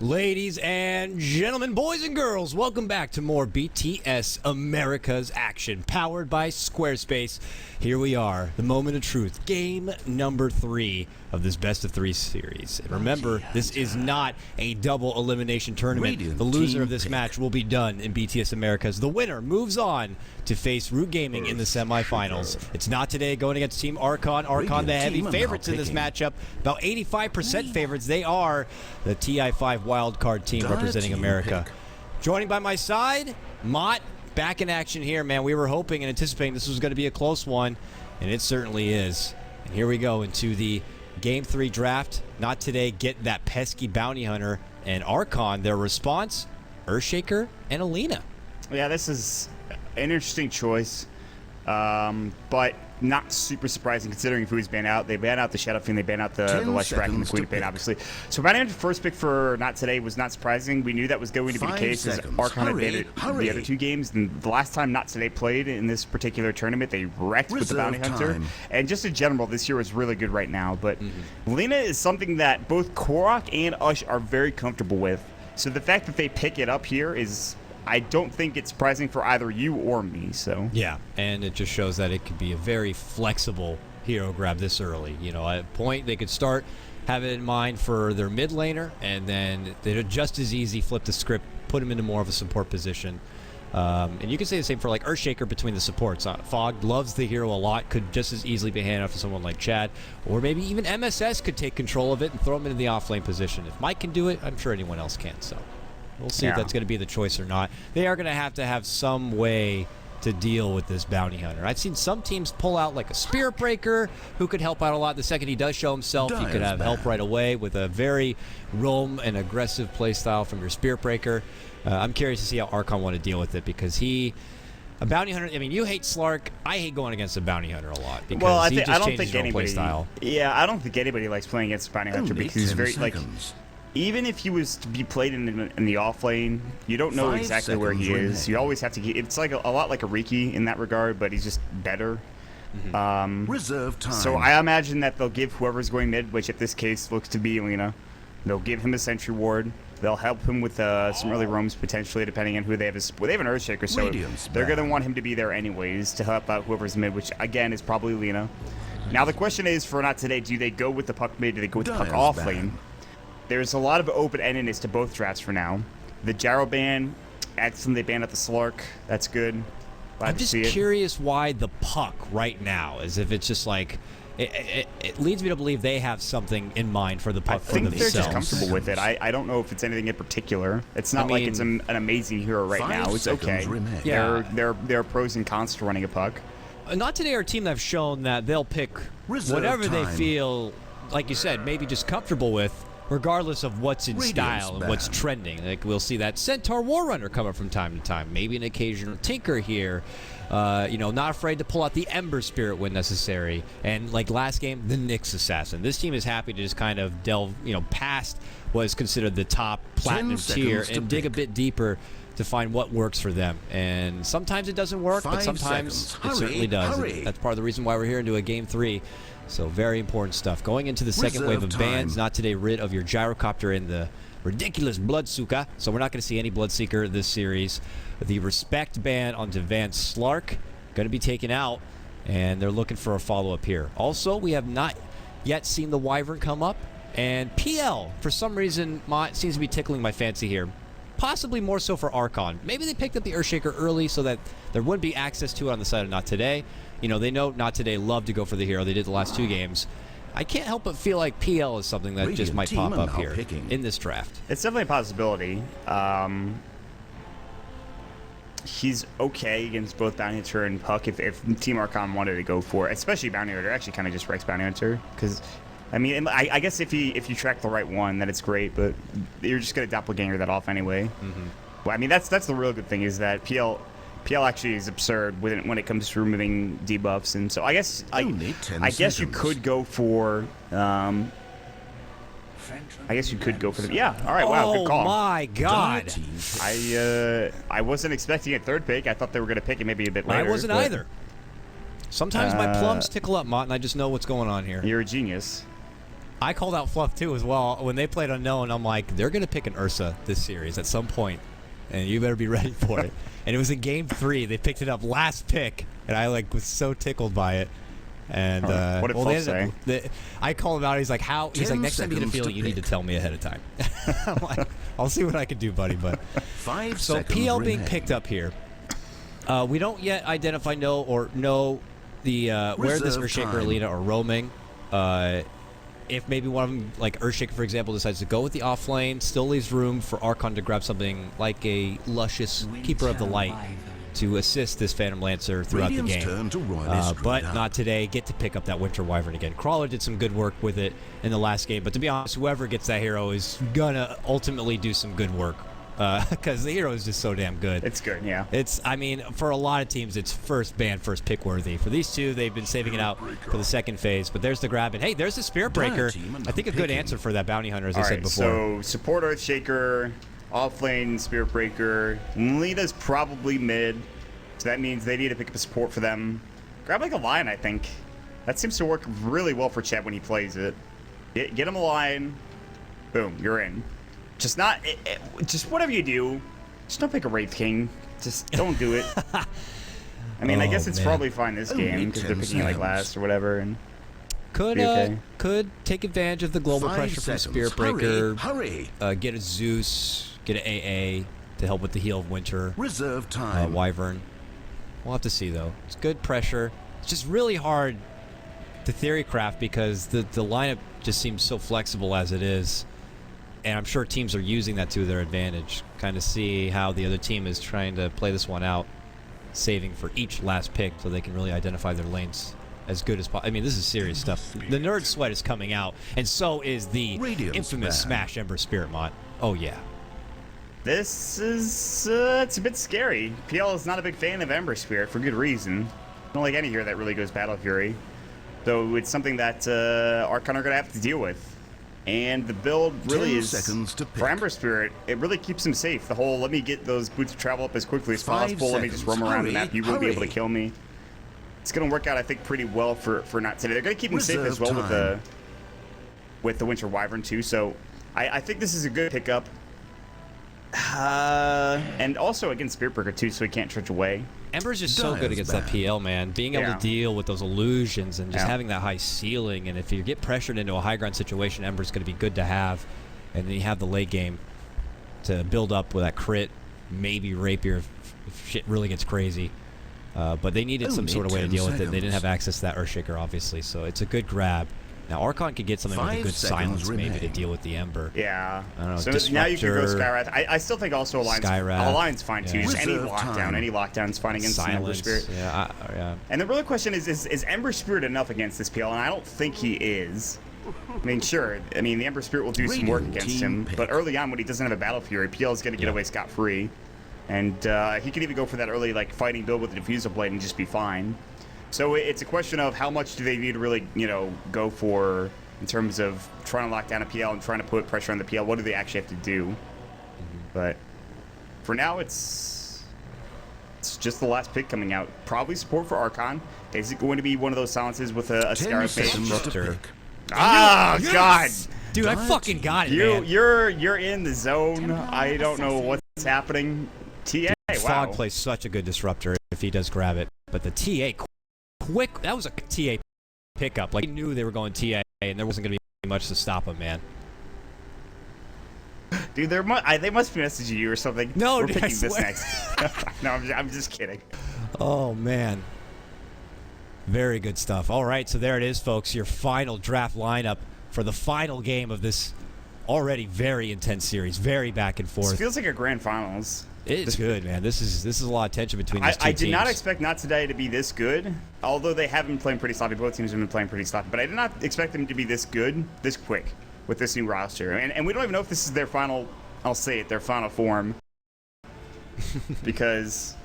Ladies and gentlemen, boys and girls, welcome back to more BTS America's Action, powered by Squarespace. Here we are, the moment of truth, game number 3 of this best of 3 series. And remember, this is not a double elimination tournament. The loser of this match will be done in BTS America's. The winner moves on to face Root Gaming in the semifinals. It's not today going against Team Archon. Archon, the heavy favorites in this matchup, about 85% favorites. They are the TI5 wildcard team representing America. Joining by my side, Maut, back in action here, man. We were hoping and anticipating this was going to be a close one, and it certainly is. And here we go into the Game 3 draft. Not today, get that pesky bounty hunter. And Archon, their response, Earthshaker and Alina. Yeah, this is an interesting choice, but not super surprising considering who's banned out. They banned out the Shadow Fiend, they banned out the Leshrac and the Queen of Pain, obviously. So banning the first pick for Not Today was not surprising. We knew that was going to be the case as Archon had banned the other 2 games. And the last time Not Today played in this particular tournament, they wrecked with the Bounty Hunter. And just in general, this year is really good right now. But Lina is something that both Korok and Ush are very comfortable with. So the fact that they pick it up here is, I don't think it's surprising for either you or me. So yeah, and it just shows that it could be a very flexible hero grab this early. You know, at a point they could start have it in mind for their mid laner, and then they'd just as easy flip the script, put him into more of a support position. And you can say the same for like Earthshaker between the supports. Fog loves the hero a lot, could just as easily be handed off to someone like Chad, or maybe even MSS could take control of it and throw him into the offlane position. If Mike can do it, I'm sure anyone else can. So we'll see if that's going to be the choice or not. They are going to have some way to deal with this bounty hunter. I've seen some teams pull out like a Spirit Breaker who could help out a lot. The second he does show himself, he could have help right away with a very roam and aggressive play style from your Spirit Breaker. I'm curious to see how Archon want to deal with it, because a bounty hunter, I mean, you hate Slark. I hate going against a bounty hunter a lot because he just changes your play style. Yeah, I don't think anybody likes playing against a bounty hunter because he's very, like, even if he was to be played in the off lane, you don't know exactly where he is. You always have to get, it's like a lot like a Riki in that regard, but he's just better. Reserve time. So I imagine that they'll give whoever's going mid, which at this case looks to be Alina, they'll give him a Sentry Ward. They'll help him with some early roams potentially, depending on who they have. They have an Earthshaker, so they're going to want him to be there anyways to help out whoever's mid, which again is probably Alina. Now the question is for Not Today, do they go with the puck mid? Do they go with the puck off lane? There's a lot of open-endedness to both drafts for now. The Jarrow ban, accidentally they banned out the Slark. That's good. I'm just curious why the puck right now, as if it's just like, it leads me to believe they have something in mind for the puck for themselves. I think they're just comfortable with it. I don't know if it's anything in particular. It's not like it's an amazing hero right now. It's okay. Yeah. There are pros and cons to running a puck. Not Today are a team that have shown that they'll pick whatever they feel, like you said, maybe just comfortable with, regardless of what's in style and what's trending. Like, we'll see that Centaur Warrunner come up from time to time. Maybe an occasional Tinker here. You know, not afraid to pull out the Ember Spirit when necessary. And like last game, the Nyx Assassin. This team is happy to just kind of delve, past what is considered the top platinum tier and dig a bit deeper to find what works for them. And sometimes it doesn't work, but sometimes it certainly does. That's part of the reason why we're here into a Game 3. So very important stuff. Going into the second wave of bans, Not Today rid of your Gyrocopter and the ridiculous Bloodsuka. So we're not going to see any Bloodseeker this series. The Respect ban on Advanced Slark going to be taken out, and they're looking for a follow-up here. Also, we have not yet seen the Wyvern come up, and PL, for some reason, seems to be tickling my fancy here. Possibly more so for Archon. Maybe they picked up the Earthshaker early so that there would be access to it on the side of Not Today. You know, they know Not Today love to go for the hero. They did the last 2 games. I can't help but feel like PL is something that just might pop up here in this draft. It's definitely a possibility. He's okay against both Bounty Hunter and Puck if Team Archon wanted to go for it, especially Bounty Hunter. Actually kind of just wrecks Bounty Hunter because, I mean, I guess if you track the right one, then it's great, but you're just going to doppelganger that off anyway. Well, I mean, that's the real good thing is that PL actually is absurd when it comes to removing debuffs, and so I guess you could go for them. Yeah. All right. Wow. Good call. Oh my God. I wasn't expecting a third pick. I thought they were going to pick it maybe a bit later. I wasn't either. Sometimes my plums tickle up, Maut, and I just know what's going on here. You're a genius. I called out Fluff too as well. When they played Unknown, I'm like, they're going to pick an Ursa this series at some point, and you better be ready for it. And it was in Game 3. They picked it up last pick, and I like was so tickled by it. And what did Fluff say? I called him out. He's like, "How?" He's like, "Next time you get a feeling, you need to tell me ahead of time." I'm like, "I'll see what I can do, buddy." But 5 so seconds PL being remaining. picked up here. We don't yet identify know the where this Reserve Earthshaker time. Alina are roaming. If maybe one of them, like Earthshaker, for example, decides to go with the offlane, still leaves room for Archon to grab something like a luscious Keeper of the Light to assist this Phantom Lancer throughout Radiant's the game. turn to roil is But screwed up. not today. Get to pick up that Winter Wyvern again. Crawler did some good work with it in the last game, but to be honest, whoever gets that hero is gonna ultimately do some good work because the hero is just so damn good. It's good, yeah. I mean, for a lot of teams, it's first ban, first pick worthy. For these two, they've been saving it out for the second phase. But there's the grab, and hey, there's the Spirit Breaker. I think a good answer for that Bounty Hunter, as I said before. So support Earthshaker, offlane Spirit Breaker. Lina's probably mid, so that means they need to pick up a support for them. Grab like a Lion, I think. That seems to work really well for Chet when he plays it. Get him a Lion. Boom, you're in. Just not, just whatever you do, just don't pick a Wraith King. Just don't do it. I mean, I guess it's probably fine this game because they're picking like last or whatever. And could take advantage of the global 5 pressure from seconds. Spirit Breaker. Hurry. Get a Zeus, get an AA to help with the heal of Winter. Reserve time. Wyvern. We'll have to see though. It's good pressure. It's just really hard to theory craft because the lineup just seems so flexible as it is. And I'm sure teams are using that to their advantage. Kind of see how the other team is trying to play this one out, saving for each last pick so they can really identify their lanes as good as possible. I mean, this is serious stuff. The nerd sweat is coming out, and so is the Radiant's infamous bad. Smash Ember Spirit mod. Oh, yeah. this is, it's a bit scary. PL is not a big fan of Ember Spirit for good reason. I don't like any hero that really goes Battle Fury. So it's something that Archon are going to have to deal with. And the build really 10 is, seconds to for pick. Ember Spirit, it really keeps him safe. The whole, let me get those boots of travel up as quickly as 5 possible. Let me just roam seconds. around the map. You won't be able to Hurry. kill me. It's going to work out, I think, pretty well for NoT today. They're going to keep him safe as Reserve well time. with the Winter Wyvern, too. So I think this is a good pickup. And also against Spirit Breaker, too, so he can't trudge away. Ember's just so good Dive's against bad. that PL, man. Being able Yeah. to deal with those illusions and just Yeah. having that high ceiling. And if you get pressured into a high ground situation, Ember's going to be good to have. And then you have the late game to build up with that crit, maybe Rapier if shit really gets crazy. But they needed some Only sort of way to 10 deal with it. They didn't have seconds. access to that Earthshaker, obviously. So it's a good grab. Now, Archon could get something with a 5 good seconds silence maybe to remain. deal with the Ember. Yeah. I don't know, So now you can go Disruptor, Skywrath. I still think also Skywrath, Alliance fine too. yeah. Just any Reserve lockdown. time. Any lockdown's fine against an Ember Silence. Spirit. Yeah, yeah. And the real question is Ember Spirit enough against this PL? And I don't think he is. I mean, sure. I mean, the Ember Spirit will do some work Radiant against team him, pick. but early on when he doesn't have a Battle Fury, PL is going to get Yeah. away scot-free. And he could even go for that early like fighting build with the Diffusal Blade and just be fine. So it's a question of how much do they need to really, go for in terms of trying to lock down a PL and trying to put pressure on the PL. What do they actually have to do? But for now, it's just the last pick coming out. Probably support for Archon. Is it going to be one of those silences with a 10 Scarab base? seconds to Disruptor. pick. Ah, God! Dude, I fucking got it, man. You're in the zone. I don't know what's happening. TA, wow. Fog plays such a good disruptor if he does grab it. But the TA, quick, that was a TA pickup. Like, he knew they were going TA, and there wasn't going to be much to stop him, man. Dude, they must be messaging you or something. No, we're dude, I picking this swear. next. No, I'm just kidding. Oh, man. Very good stuff. All right, so there it is, folks. Your final draft lineup for the final game of this already very intense series. Very back and This forth. feels like a grand finals. It's good, man. This is a lot of tension between these two I teams. did not expect NoT today to be this good, although they have been playing pretty sloppy. Both teams have been playing pretty sloppy, but I did not expect them to be this good, this quick, with this new roster. And we don't even know if this is their final, I'll say it, their final form. Because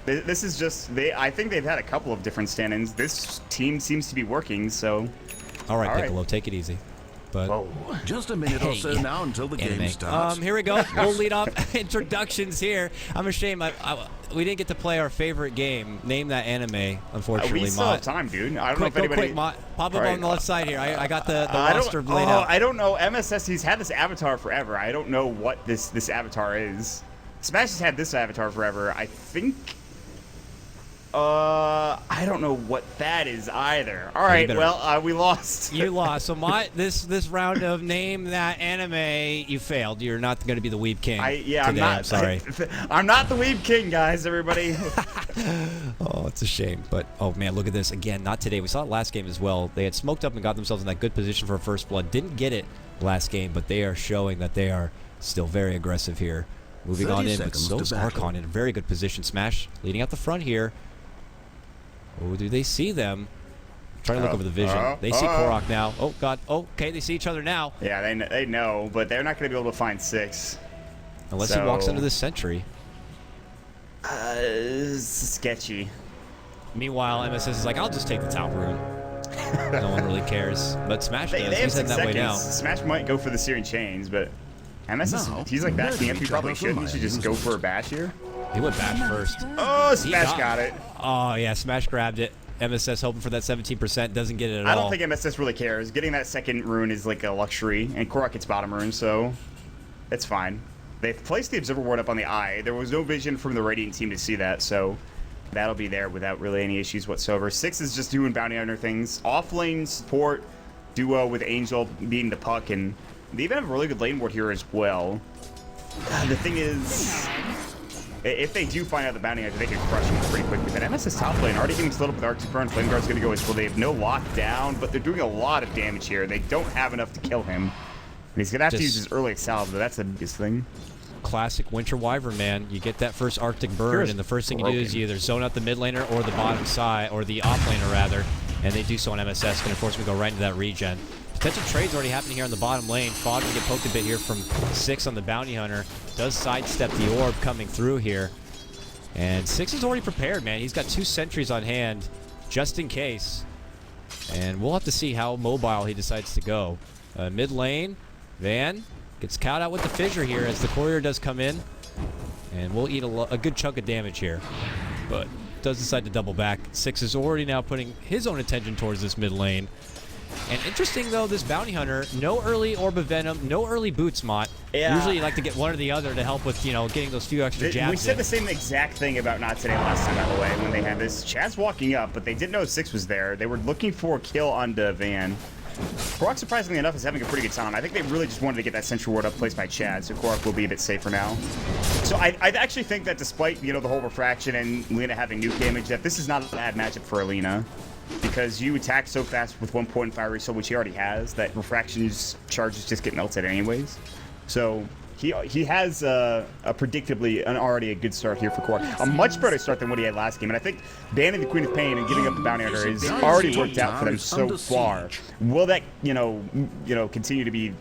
this is just, I think they've had a couple of different stand-ins. This team seems to be working, so... All right, All right. Piccolo, take it easy. But Just a minute or so now until the game starts. here we go. We'll lead off introductions here. I'm ashamed. We didn't get to play our favorite game. Name that anime, unfortunately. We still have time, dude. I don't know if anybody... Quick, Maut. Pop up on the left side here. I got the roster laid out. out. I don't know. MSS, he's had this avatar forever. I don't know what this avatar is. Smash has had this avatar forever. I think... I don't know what that is either. All right, well, we lost. You lost. So, Maut, this round of name that anime, you failed. You're not going to be the Weeb King. I'm not. I'm sorry. I'm not the Weeb King, guys. Everybody. Oh, it's a shame. But oh man, look at this again. Not today. We saw it last game as well. They had smoked up and got themselves in that good position for a first blood. Didn't get it last game, but they are showing that they are still very aggressive here. Moving on in, but so's Archon in a very good position. Smash leading out the front here. Oh, do they see them? Trying to look over the vision. They see KotLGuy now. Oh, God. Oh, okay, they see each other now. Yeah, they know, but they're not going to be able to find 6. Unless he walks under this sentry. Sketchy. Meanwhile, MSS is like, I'll just take the top room. No one really cares. But Smash does. He's heading that way now. Smash might go for the Searing Chains, but MSS, he's like backing up. He probably shouldn't. He should just go for a bash here. He went bash first. Oh, Smash got it. Oh, yeah, Smash grabbed it. MSS hoping for that 17%, doesn't get it at all. I don't think MSS really cares. Getting that second rune is like a luxury, and KotLGuy gets bottom rune, so it's fine. They've placed the Observer Ward up on the eye. There was no vision from the Radiant team to see that, so that'll be there without really any issues whatsoever. 6 is just doing bounty hunter things. Off-lane support duo with Angel being the puck, and they even have a really good lane ward here as well. The thing is, if they do find out the bounty hunter, they can crush him pretty quickly. But MS's top lane already getting split up with Arctic Burn. Flame Guard's going to go as well. They have no lockdown, but they're doing a lot of damage here. They don't have enough to kill him. And he's going to have to use his early salve, but that's the biggest thing. Classic Winter Wyvern, man. You get that first Arctic Burn, and the first thing you do is you either zone out the mid laner or the bottom side, or the off laner rather, and they do so on MSS. Going to force me to go right into that regen. Potential trades already happening here on the bottom lane. Fog can get poked a bit here from 6 on the bounty hunter. Does sidestep the orb coming through here. And 6 is already prepared, man. He's got 2 sentries on hand, just in case. And we'll have to see how mobile he decides to go. Mid lane, Van gets caught out with the fissure here as the courier does come in. And we'll eat a good chunk of damage here. But does decide to double back. 6 is already now putting his own attention towards this mid lane. And interesting, though, this bounty hunter, no early Orb of Venom, no early boots, Maut. Yeah. Usually you like to get one or the other to help with, you know, getting those few extra jabs. We said the same exact thing about NoT today last time, by the way, when they had this. Chad's walking up, but they didn't know 6 was there. They were looking for a kill on the Van. KotLGuy, surprisingly enough, is having a pretty good time. I think they really just wanted to get that Sentry Ward up placed by Chad, so KotLGuy will be a bit safer now. So I actually think that despite, you know, the whole refraction and Lina having nuke damage, that this is not a bad matchup for Alina. Because you attack so fast with 1 point Fiery Soul, which he already has, that refractions charges just get melted anyways. So he has predictably already a good start here for KotLGuy. A much better start than what he had last game. And I think banning the Queen of Pain and giving up the bounty hunter has already worked out for them so far. Will that continue to be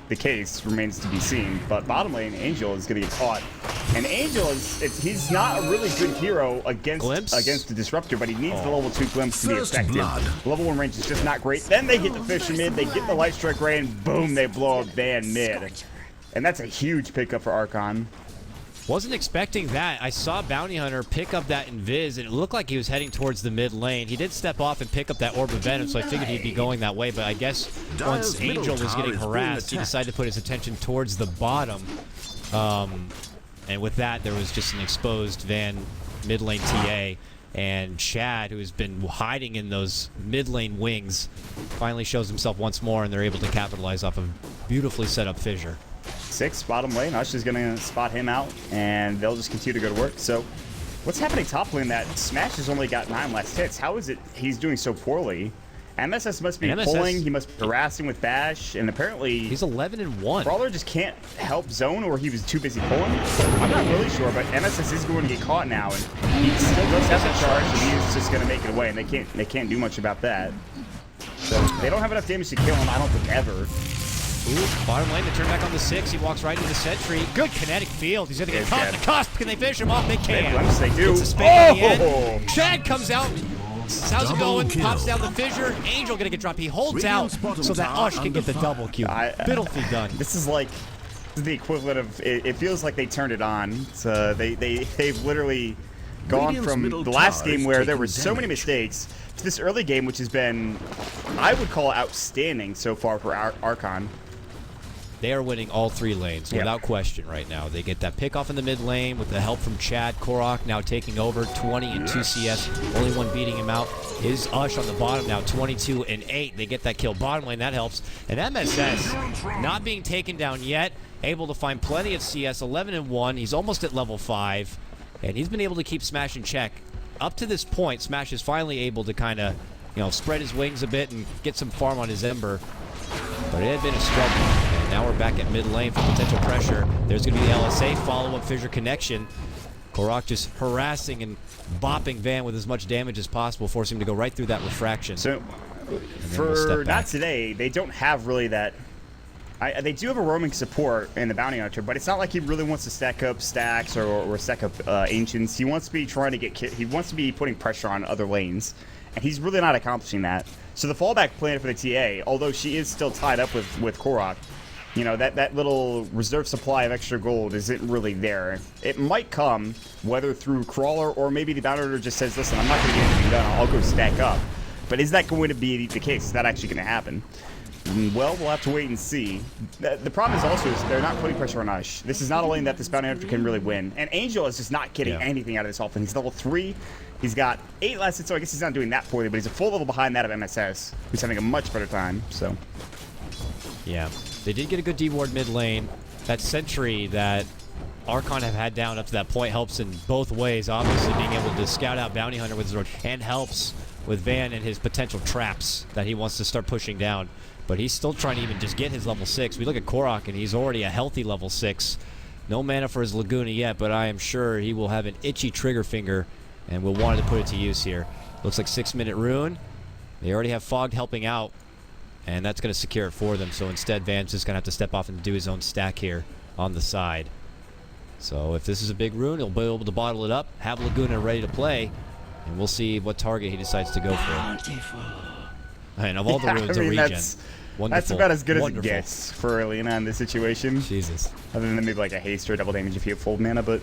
the case remains to be seen. But bottom lane, Angel is going to get caught. And Angel he's not a really good hero against the Disruptor, but he needs the level 2 Glimpse to be effective. Level 1 range is just not great. Then they get the Fisher mid, they get the Light Strike Ray, and boom, they blow up Van mid. And that's a huge pickup for Archon. Wasn't expecting that. I saw Bounty Hunter pick up that Invis, and it looked like he was heading towards the mid lane. He did step off and pick up that Orb of Venom, so I figured he'd be going that way. But I guess once Angel was getting harassed, he decided to put his attention towards the bottom. And with that, there was just an exposed Van mid lane TA. And Chad, who has been hiding in those mid lane wings, finally shows himself once more, and they're able to capitalize off a beautifully set up fissure. 6 bottom lane. Ush is going to spot him out, and they'll just continue to go to work. So what's happening top lane? That Smash has only got 9 last hits. How is it he's doing so poorly? MSS must be pulling. He must be harassing with Bash, and apparently he's 11-1. Brawler just can't help zone, or he was too busy pulling. I'm not really sure, but MSS is going to get caught now, and he still does have the charge, and he is just going to make it away, and they can't do much about that. So they don't have enough damage to kill him, I don't think, ever. Ooh, bottom lane to turn back on the 6. He walks right into the sentry. Good kinetic field. He's going to get caught in the cusp. Can they finish him off? They can. They do. Gets a spade at the end. Chad comes out. How's it going? Kill. Pops down the fissure. Angel gonna get dropped. He holds out so that Ush can get the double kill. Fiddlefully done. This is like the equivalent of. It feels like they turned it on. So they've literally gone from the last game where there were so many mistakes to this early game, which has been, I would call, outstanding so far for Archon. They are winning all 3 lanes without question right now. They get that pick off in the mid lane with the help from Chad. KotLGuy now taking over, 20 and 2 CS. Only one beating him out. His Ush on the bottom now, 22 and 8. They get that kill bottom lane. That helps. And MSS not being taken down yet. Able to find plenty of CS, 11 and 1. He's almost at level 5. And he's been able to keep Smash in check. Up to this point, Smash is finally able to kind of, spread his wings a bit and get some farm on his Ember. But it had been a struggle. And now we're back at mid lane for potential pressure. There's going to be the LSA follow-up fissure connection. KotLGuy just harassing and bopping Van with as much damage as possible, forcing him to go right through that refraction. So, for not today, they don't have really that. They do have a roaming support in the Bounty Hunter, but it's not like he really wants to stack up stacks or stack up Ancients. He wants to be trying to get he wants to be putting pressure on other lanes, and he's really not accomplishing that. So the fallback plan for the TA, although she is still tied up with KotLGuy, that little reserve supply of extra gold isn't really there. It might come, whether through Crawler or maybe the Bounty Hunter just says, listen, I'm not going to get anything done, I'll go stack up. But is that going to be the case? Is that actually going to happen? Well, we'll have to wait and see. The problem is also they're not putting pressure on Ush. This is not a lane that this Bounty Hunter can really win. And Angel is just not getting anything out of this offense. He's level 3. He's got 8 last hits, so I guess he's not doing that poorly, but he's a full level behind that of MSS, who's having a much better time, so. Yeah, they did get a good D-ward mid lane. That sentry that Archon have had down up to that point helps in both ways. Obviously, being able to scout out Bounty Hunter with his road, and helps with Van and his potential traps that he wants to start pushing down. But he's still trying to even just get his level 6. We look at KotLGuy, and he's already a healthy level 6. No mana for his Laguna yet, but I am sure he will have an itchy trigger finger and will want to put it to use here. Looks like 6-minute rune. They already have Fogged helping out, and that's going to secure it for them. So instead, Van's just going to have to step off and do his own stack here on the side. So if this is a big rune, he'll be able to bottle it up, have Laguna ready to play, and we'll see what target he decides to go for. And of all the runes, a regen. That's about as good as it gets for Alina in this situation. Jesus. Other than maybe like a haste or double damage if you have full mana, but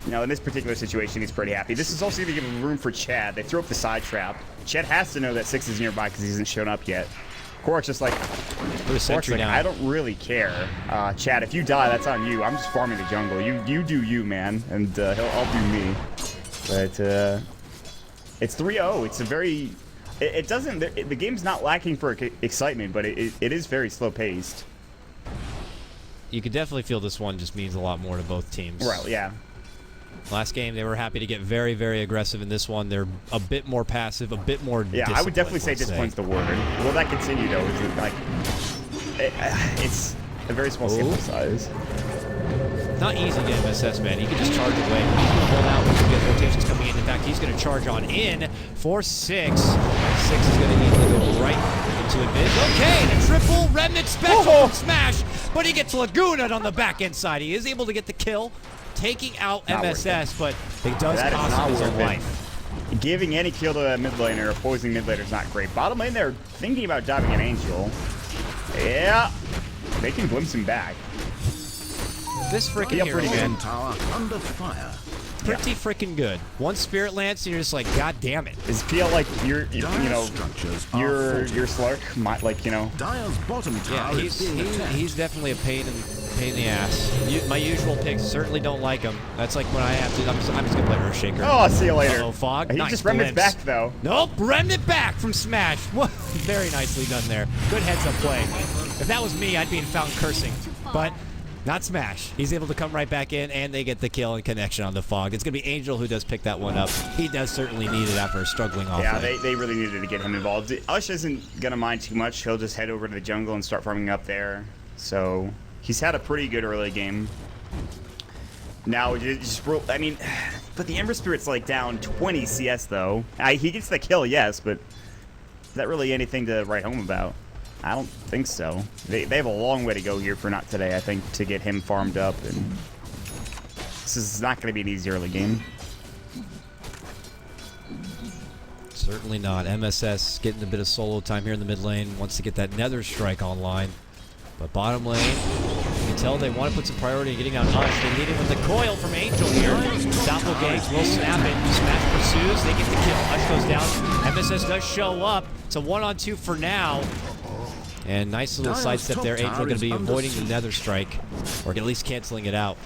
in this particular situation, he's pretty happy. This is also going to give room for Chad. They throw up the side trap. Chad has to know that 6 is nearby because he hasn't shown up yet. KotLGuy's just like, I don't really care. Chad, if you die, that's on you. I'm just farming the jungle. You do you, man, and I'll do me. But it's 3-0. It's a very... It doesn't... The game's not lacking for excitement, but it is very slow-paced. You could definitely feel this one just means a lot more to both teams. Right, yeah. Last game, they were happy to get very, very aggressive. In this one, they're a bit more passive, a bit more disciplined. Yeah, I would definitely say discipline's the word. Will that continue, though? Is it like... it's a very small sample size. Not easy to get MSS, man. He can just charge away. He's going to hold out when he gets rotations coming in. In fact, he's going to charge on in for 6. 6 is going to easily go right into advantage. Okay, the triple remnant special from Smash, but he gets Laguna on the back end side. He is able to get the kill, taking out MSS, but it does cost him his own life. Giving any kill to a mid laner, opposing mid laner is not great. Bottom lane, they're thinking about diving an Angel. Yeah, they can glimpse him back. This freaking hero, man. Tower under fire. Pretty freaking good. One Spirit Lance, and you're just like, God damn it. Does it feel like your Slark, like, Dire's bottom tower he's definitely a pain in the ass. My usual picks certainly don't like him. That's like when I have to. I'm just gonna play Earthshaker. Oh, I'll see you later. Uh-oh, Fog. He nice just remnant back though. Nope, remnant back from Smash. What? Very nicely done there. Good heads up play. If that was me, I'd be in Fountain cursing, but. Not Smash. He's able to come right back in, and they get the kill and connection on the Fog. It's going to be Angel who does pick that one up. He does certainly need it after struggling off. Yeah, they really needed to get him involved. Ush isn't going to mind too much. He'll just head over to the jungle and start farming up there. So he's had a pretty good early game. Now, but the Ember Spirit's like down 20 CS, though. He gets the kill, yes, but is that really anything to write home about? I don't think so. They have a long way to go here for not today, I think, to get him farmed up. And this is not going to be an easy early game. So Certainly not. MSS getting a bit of solo time here in the mid lane. Wants to get that Nether Strike online. But bottom lane, you can tell they want to put some priority in getting out Ush. They lead in with the coil from Angel here. Doppelgangs will snap it. Smash pursues. They get the kill. Ush goes down. MSS does show up. It's a 1-on-2 for now. And nice little sidestep there. Angel going to be avoiding the Nether Strike, or at least canceling it out.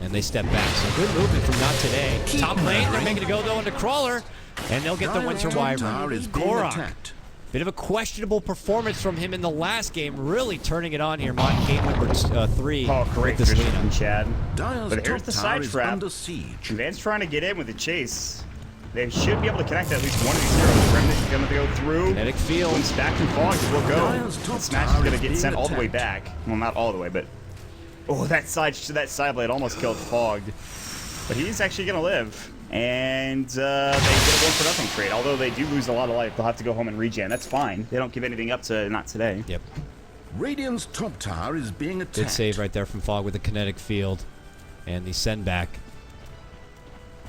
And they step back. So good movement from Not Today. Top lane, they're making it go though into Crawler. And they'll get the Winter Wyvern. KotLGuy. Bit of a questionable performance from him in the last game, really turning it on here. Maut game number 3. Oh, great with this vision from Lina. Chad. But here's the side trap. Van's trying to get in with the chase. They should be able to connect at least one of these heroes. Remnant is going to go through. Kinetic field. Once back from Fog, it will go. Smash is going to get sent all the way back. Well, not all the way, but... Oh, that side blade almost killed Fog. But he's actually going to live. And they get a 1-for-nothing trade. Although they do lose a lot of life, they'll have to go home and regen. That's fine. They don't give anything up to Not Today. Yep. Radiant's top tower is being attacked. Good save right there from Fog with the kinetic field. And the send back.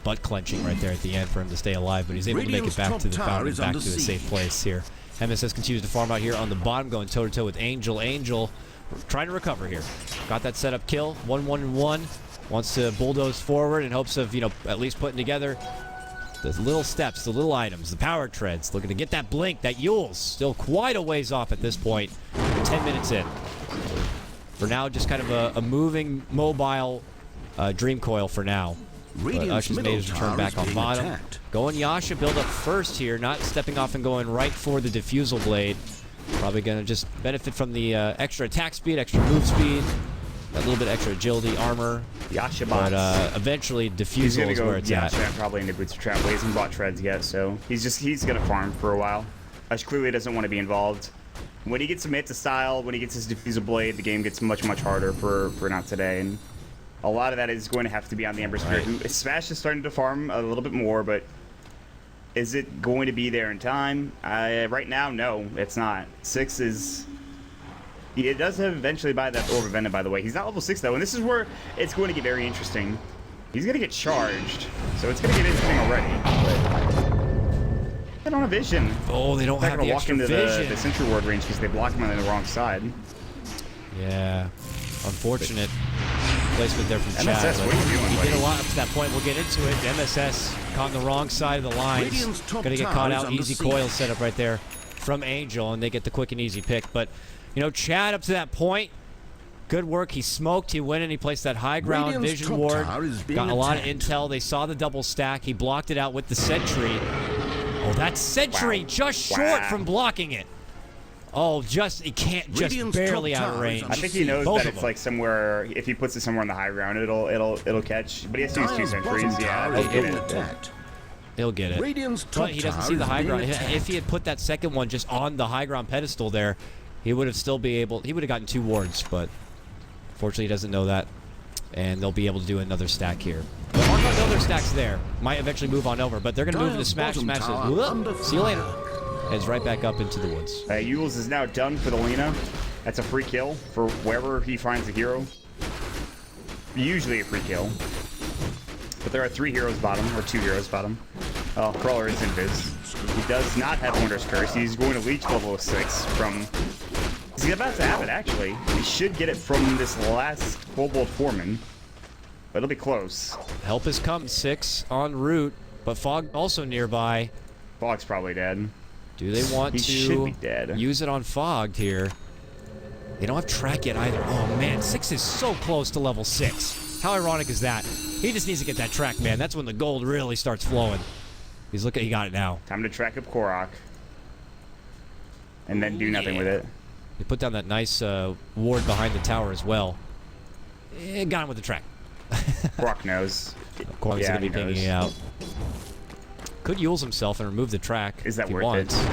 Butt clenching right there at the end for him to stay alive. But he's able to make it back to the fountain, back to a safe place here. MSS continues to farm out here on the bottom, going toe-to-toe with Angel. Angel trying to recover here. Got that setup kill. 1-1-1. Wants to bulldoze forward in hopes of, at least putting together the little steps, the little items, the power treads. Looking to get that blink, that Yule's still quite a ways off at this point. 10 minutes in. For now, just kind of a moving, mobile Dream Coil for now. But Ush has made his return back on bottom. Going Yasha build up first here, not stepping off and going right for the Diffusal Blade. Probably going to just benefit from the extra attack speed, extra move speed. A little bit extra agility, armor. Yasha but bots. Eventually, Diffusal is where it's at. Probably into Boots of Trap. He hasn't bought treads yet, so he's gonna farm for a while. Ush clearly doesn't want to be involved. When he gets a Meta style, when he gets his Diffusal Blade, the game gets much harder for Not Today. And a lot of that is going to have to be on the Ember Spirit. Right. Smash is starting to farm a little bit more, but is it going to be there in time? Right now, no, it's not. 6 is... It does have eventually buy that Orb of Venom, by the way. He's not level 6, though, and this is where it's going to get very interesting. He's going to get charged, so it's going to get interesting already. But they don't have vision. Oh, they don't have the extra vision. They're going to walk into the Sentry Ward range because they blocked him on the wrong side. Yeah, unfortunate placement there from Chad. MSS, what are you doing, he buddy? did a lot up to that point. We'll get into it. MSS caught on the wrong side of the lines. Gonna get caught out. Easy coil setup right there from Angel, and they get the quick and easy pick. But, Chad up to that point, good work. He smoked. He went and he placed that high ground vision ward. Got a lot of intel. They saw the double stack. He blocked it out with the sentry. Oh, that sentry just short from blocking it. Oh, he can't just barely out of range. I think he knows that it's like somewhere. If he puts it somewhere on the high ground, it'll catch. But he has to use 2 sentries. Yeah, he'll get it. But he doesn't see the high ground. If he had put that second one just on the high ground pedestal there, he would have still be able. He would have gotten 2 wards, but fortunately he doesn't know that, and they'll be able to do another stack here. But mark on other stacks there. Might eventually move on over, but they're going to move into Smash. Smash says, see you later. Heads right back up into the woods. Yules is now done for the Lina. That's a free kill for wherever he finds a hero. Usually a free kill. But there are 3 heroes bottom, or 2 heroes bottom. Oh, Crawler is invis. He does not have Wondrous Curse. He's going to leech level 6 from... He's about to have it, actually. He should get it from this last Kobold Foreman. But it'll be close. Help has come. 6 en route, but Fog also nearby. Fog's probably dead. Do they want should be dead. Use it on Fogged here? They don't have track yet either. Oh man, 6 is so close to level 6. How ironic is that? He just needs to get that track, man. That's when the gold really starts flowing. He got it now. Time to track up KotLGuy. And then do nothing with it. He put down that nice ward behind the tower as well. Got him with the track. KotLGuy knows. KotLGuy's going to be pinging it out. Could Yules himself and remove the track. Is that if he worth wants. it?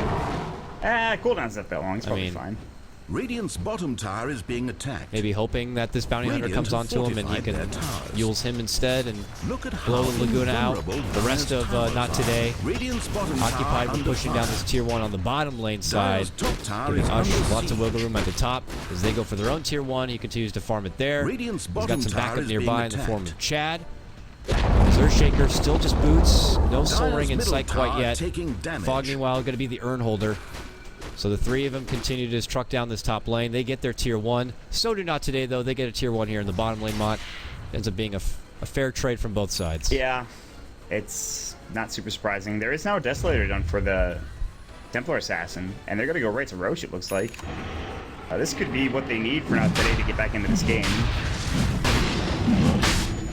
Cooldown's not that long. It's probably fine. Radiant's bottom tower is being attacked. Maybe hoping that this bounty hunter comes onto him and he can Yules him instead and blow the Laguna out. The rest of Not Today occupied with pushing down this tier 1 on the bottom lane side. Giving Ush lots of wiggle room at the top. As they go for their own tier 1, he continues to farm it there. He's got some backup nearby in the form of Chad. He's Earthshaker still just boots. No Soul Ring in Middle sight quite tower yet. taking damage. Fog, meanwhile, going to be the urn holder. So the three of them continue to just truck down this top lane. They get their tier 1. So do NoT today, though. They get a tier 1 here in the bottom lane. Maut ends up being a fair trade from both sides. Yeah, it's not super surprising. There is now a Desolator done for the Templar Assassin, and they're going to go right to Roche, it looks like. This could be what they need for NoT today to get back into this game.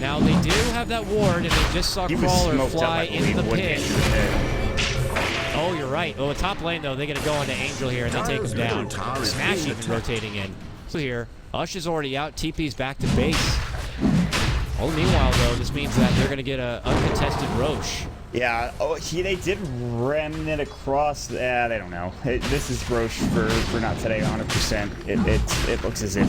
Now, they do have that ward, and they just saw Crawler fly into the pit. Oh, you're right. Well, the top lane, though, they're going to go into Angel here, and they take him down. Smash even rotating in. So here, Ush is already out. TP's back to base. Oh, meanwhile, though, this means that they're going to get an uncontested Roche. Yeah, they did ram it across. They don't know. This is Roche for NoT today, 100%. It looks as if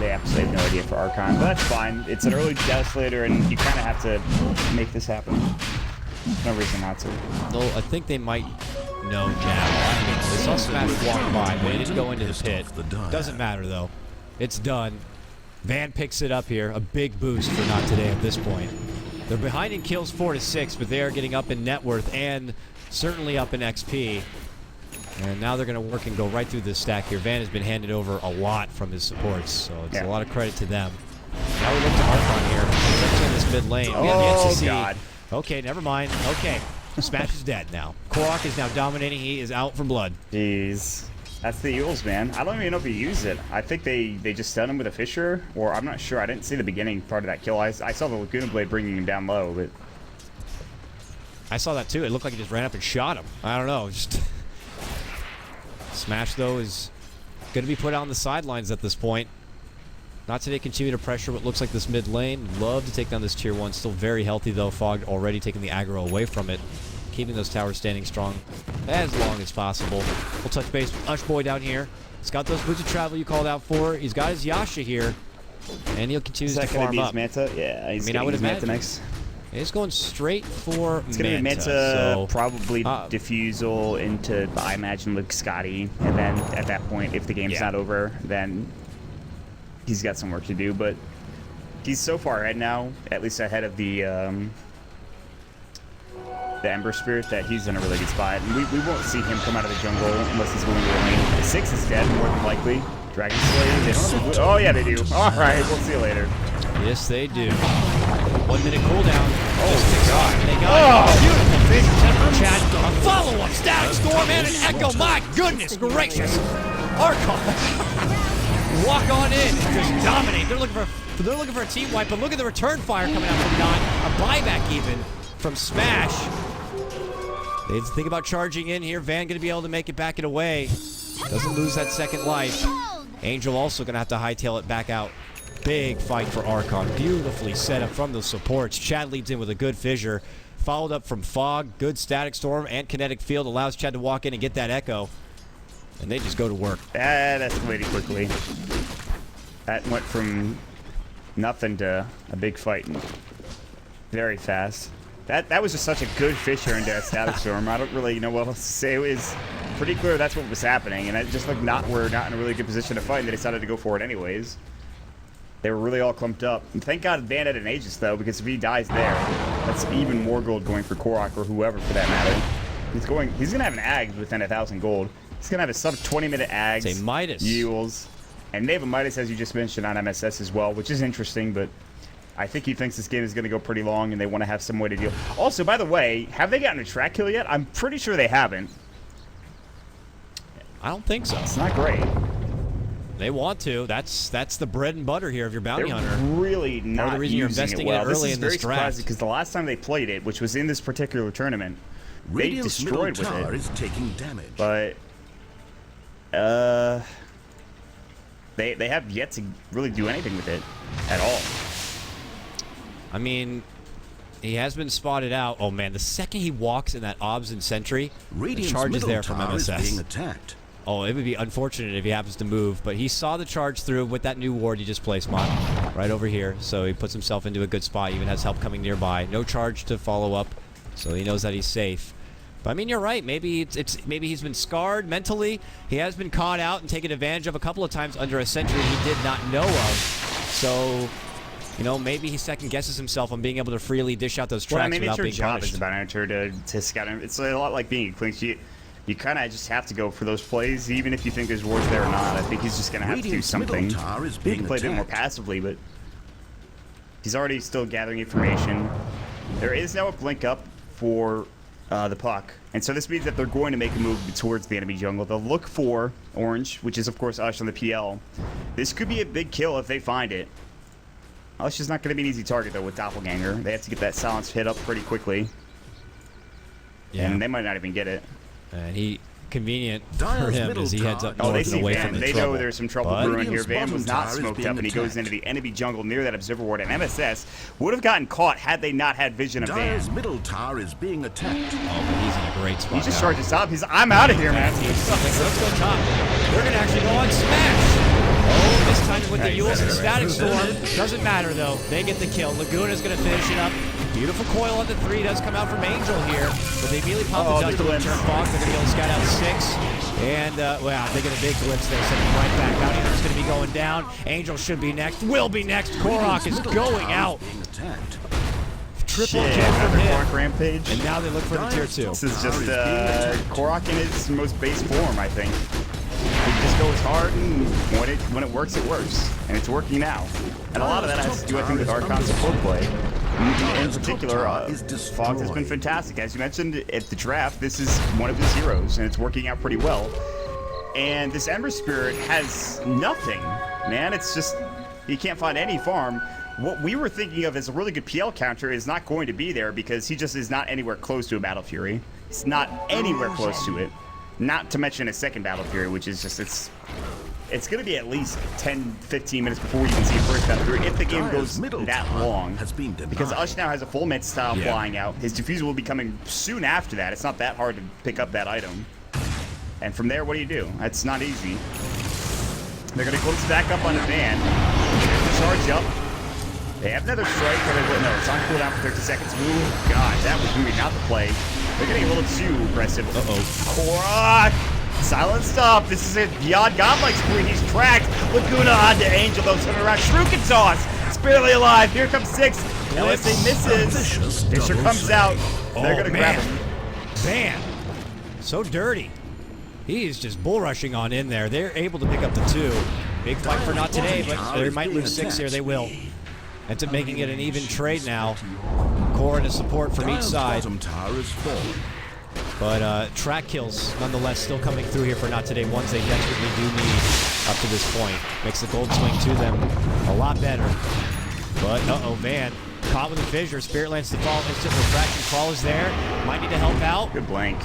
they absolutely have no idea for Archon, but that's fine. It's an early Desolator, and you kind of have to make this happen. No reason not to. No, I think they might know now. They saw Smash walk by, but they didn't go into the pit. Doesn't matter, though. It's done. Van picks it up here. A big boost for NoT today at this point. They're behind in kills 4 to 6, but they are getting up in net worth and certainly up in XP. And now they're going to work and go right through this stack here. Van has been handed over a lot from his supports, so it's a lot of credit to them. Now we look to Archon here. Especially in this mid lane. We have yet to see. God. Okay, never mind. Okay. Smash is dead now. KotLGuy is now dominating. He is out for blood. Jeez. That's the Eels, man. I don't even know if he used it. I think they just stunned him with a Fisher, or I'm not sure. I didn't see the beginning part of that kill. I saw the Laguna Blade bringing him down low, but... I saw that too. It looked like he just ran up and shot him. I don't know. Just Smash, though, is going to be put on the sidelines at this point. NoT today continue to pressure what looks like this mid lane. Love to take down this tier 1. Still very healthy, though. Fog already taking the aggro away from it. Keeping those towers standing strong as long as possible. We'll touch base with Ushboy down here. He's got those boots of travel you called out for. He's got his Yasha here. And he'll continue to farm up. Meta? Yeah, he's I would his imagine. Meta next. He's going straight for It's going to be Meta, so, probably Diffusal into, I imagine, Luke Scotty. And then at that point, if the game's not over, then he's got some work to do. But he's so far ahead now, at least ahead of the Ember Spirit, that he's in a really good spot. And we won't see him come out of the jungle unless he's willing to lane. The 6 is dead, more than likely. Dragon Slayer. Oh, yeah, they do. All right, we'll see you later. Yes, they do. 1 minute cooldown. Oh, my God. They got it. Beautiful vision from Chad. A follow-up, Static Storm, and an Echo. My goodness gracious. Archon. Walk on in. Just dominate. They're looking for a team wipe, but look at the return fire coming out from NoT. A buyback even from Smash. They think about charging in here. Van going to be able to make it back and away. Doesn't lose that second life. Angel also going to have to hightail it back out. Big fight for Archon. Beautifully set up from the supports. Chad leads in with a good fissure. Followed up from Fog. Good Static Storm and Kinetic Field. Allows Chad to walk in and get that Echo. And they just go to work. That escalated quickly. That went from nothing to a big fight very fast. That was just such a good fissure into Static Storm. I don't really know what else to say. It was pretty clear that's what was happening, and it just like we're not in a really good position to fight, and they decided to go for it anyways. They were really all clumped up. And thank God Van had an Aegis, though, because if he dies there, that's even more gold going for KotLGuy or whoever for that matter. He's gonna have an Ag within 1,000 gold. He's gonna have a sub 20-minute Ags. It's a Midas. Yules. And they have a Midas, as you just mentioned, on MSS as well, which is interesting, but I think he thinks this game is going to go pretty long, and they want to have some way to deal. Also, by the way, have they gotten a track kill yet? I'm pretty sure they haven't. I don't think so. It's not great. They want to. That's the bread and butter here of your bounty They're hunter. really not Part of the reason you're investing in it early in this draft. Because the last time they played it, which was in this particular tournament, Radiant's they middle destroyed with tower it. is taking damage. But they have yet to really do anything with it at all. I mean, he has been spotted out. Oh man, the second he walks in that Obs and Sentry, the charge is there from Is being MSS. attacked. Oh, it would be unfortunate if he happens to move, but he saw the charge through with that new ward he just placed, Maut, right over here. So he puts himself into a good spot, even has help coming nearby. No charge to follow up, so he knows that he's safe. But I mean, you're right. Maybe maybe he's been scarred mentally. He has been caught out and taken advantage of a couple of times under a Sentry he did not know of. So you know, maybe he second guesses himself on being able to freely dish out those tracks Well, I mean, without it's your being job punished. as a bounty to scout him. It's a lot like being a clinch. You kind of just have to go for those plays, even if you think there's wards there or not. I think he's just going to have to do Radiant's something. middle tower is He being can play a bit more attacked. passively, but he's already still gathering information. There is now a blink up for the puck, and so this means that they're going to make a move towards the enemy jungle. They'll look for orange, which is of course Ush on the PL. This could be a big kill if they find it. Ush is not going to be an easy target though with Doppelganger. They have to get that silence hit up pretty quickly, and they might not even get it. And he convenient for Dyer's him middle as he heads up tower- Oh, they north and see away Van. from the They trouble. know there's some trouble But brewing here. Radiant's Van was bottom not tower is smoked being up, and he goes attacked. into the enemy jungle near that observer ward. And MSS would have gotten caught had they not had vision of Van. Dyer's middle tower is being attacked. Oh, but he's in a great spot He just now. charges up. I'm out of here, man. Let's go top. They're going to actually go on Smash. Oh, this time with the Yules and Static Storm. Doesn't matter, though. They get the kill. Laguna's going to finish it up. Beautiful coil on the 3 does come out from Angel here, but they immediately pop the dust to return Fog. They're going to be able to scout out 6. And, wow, they get a big glimpse there. Send him right back. Bounty Hunter's going to be going down. Angel should be next. Will be next. Korok is going out. Being attacked. Triple Shit, kill from another him. Korok rampage. And now they look for the tier 2. This is just Korok in his most base form, I think. He just goes hard, and when it works, it works. And it's working now. And a lot of that has to do, I think, with Archon support play. In particular, Fog has been fantastic. As you mentioned at the draft, this is one of his heroes, and it's working out pretty well. And this Ember Spirit has nothing, man. It's just, you can't find any farm. What we were thinking of as a really good PL counter is not going to be there because he just is not anywhere close to a Battle Fury. He's not anywhere close to it. Not to mention a second Battle Fury, which is just, it's going to be at least 10, 15 minutes before we even see a first Battle Fury if the game goes that long. Because Ush now has a full mid style flying out. His diffuser will be coming soon after that. It's not that hard to pick up that item. And from there, what do you do? That's not easy. They're going to close back up on a Van. There's the charge up. They have another strike, but no, it's on cooldown for 30 seconds. Ooh, God, that was moving out the play. They're getting a little too aggressive. Korok! Silenced up. This is it. Beyond Godlike spree. He's tracked. Laguna on to Angel, though. Turning around. Shuriken toss. It's barely alive. Here comes 6. LSA misses. Fisher comes out. They're going to grab him. Man, so dirty. He is just bull rushing on in there. They're able to pick up the 2. Big fight for not today, but they might lose 6 here. They will. Ends up making it an even trade now. Core and a support from each side. But track kills, nonetheless, still coming through here for not today. Ones they desperately do need up to this point. Makes the gold swing to them a lot better. But, Van caught with a fissure. Spirit lands to fall. Instant refraction. Crawl is there. Might need to help out. Good blank.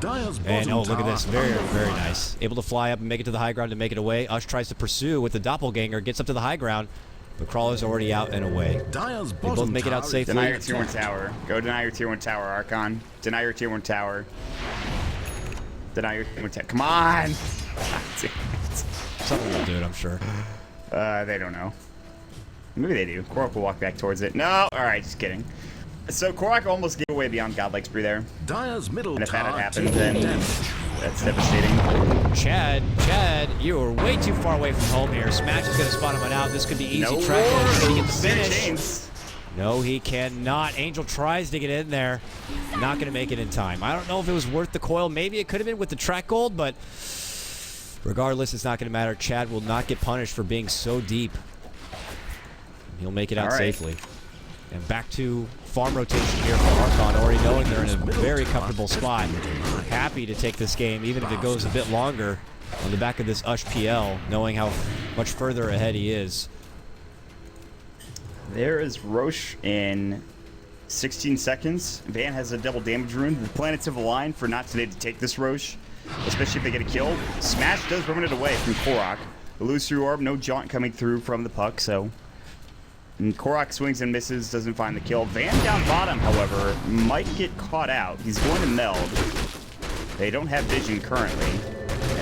And look at this. Very, very nice. Able to fly up and make it to the high ground to make it away. Ush tries to pursue with the Doppelganger. Gets up to the high ground. But Crawler's already out and away. They both make it out safely. Deny your tier 1 tower. Go deny your tier 1 tower, Archon. Deny your tier 1 tower. Deny your tier 1 tower. Come on! Something will do it, I'm sure. They don't know. Maybe they do. Korok will walk back towards it. No! Alright, just kidding. So Korok almost gave away Beyond Godlike Spree there. Dyer's middle And if that had tower happened, taking then damage. that's devastating. Chad, you are way too far away from home here. Smash is going to spot him out. This could be easy No track. Can he get the City finish? Chains. No, he cannot. Angel tries to get in there. Not going to make it in time. I don't know if it was worth the coil. Maybe it could have been with the track gold, but regardless, it's not going to matter. Chad will not get punished for being so deep. He'll make it out safely. And back to farm rotation here for Archon, already knowing they're in a very comfortable spot. Happy to take this game, even if it goes a bit longer, on the back of this Ush PL, knowing how much further ahead he is. There is Roche in 16 seconds. Van has a double damage rune. The planets have aligned for not today to take this Roche, especially if they get a kill. Smash does run it away from Korok. Illusory Orb, no jaunt coming through from the puck, so... And Korok swings and misses, doesn't find the kill. Van down bottom, however, might get caught out. He's going to meld. They don't have vision currently.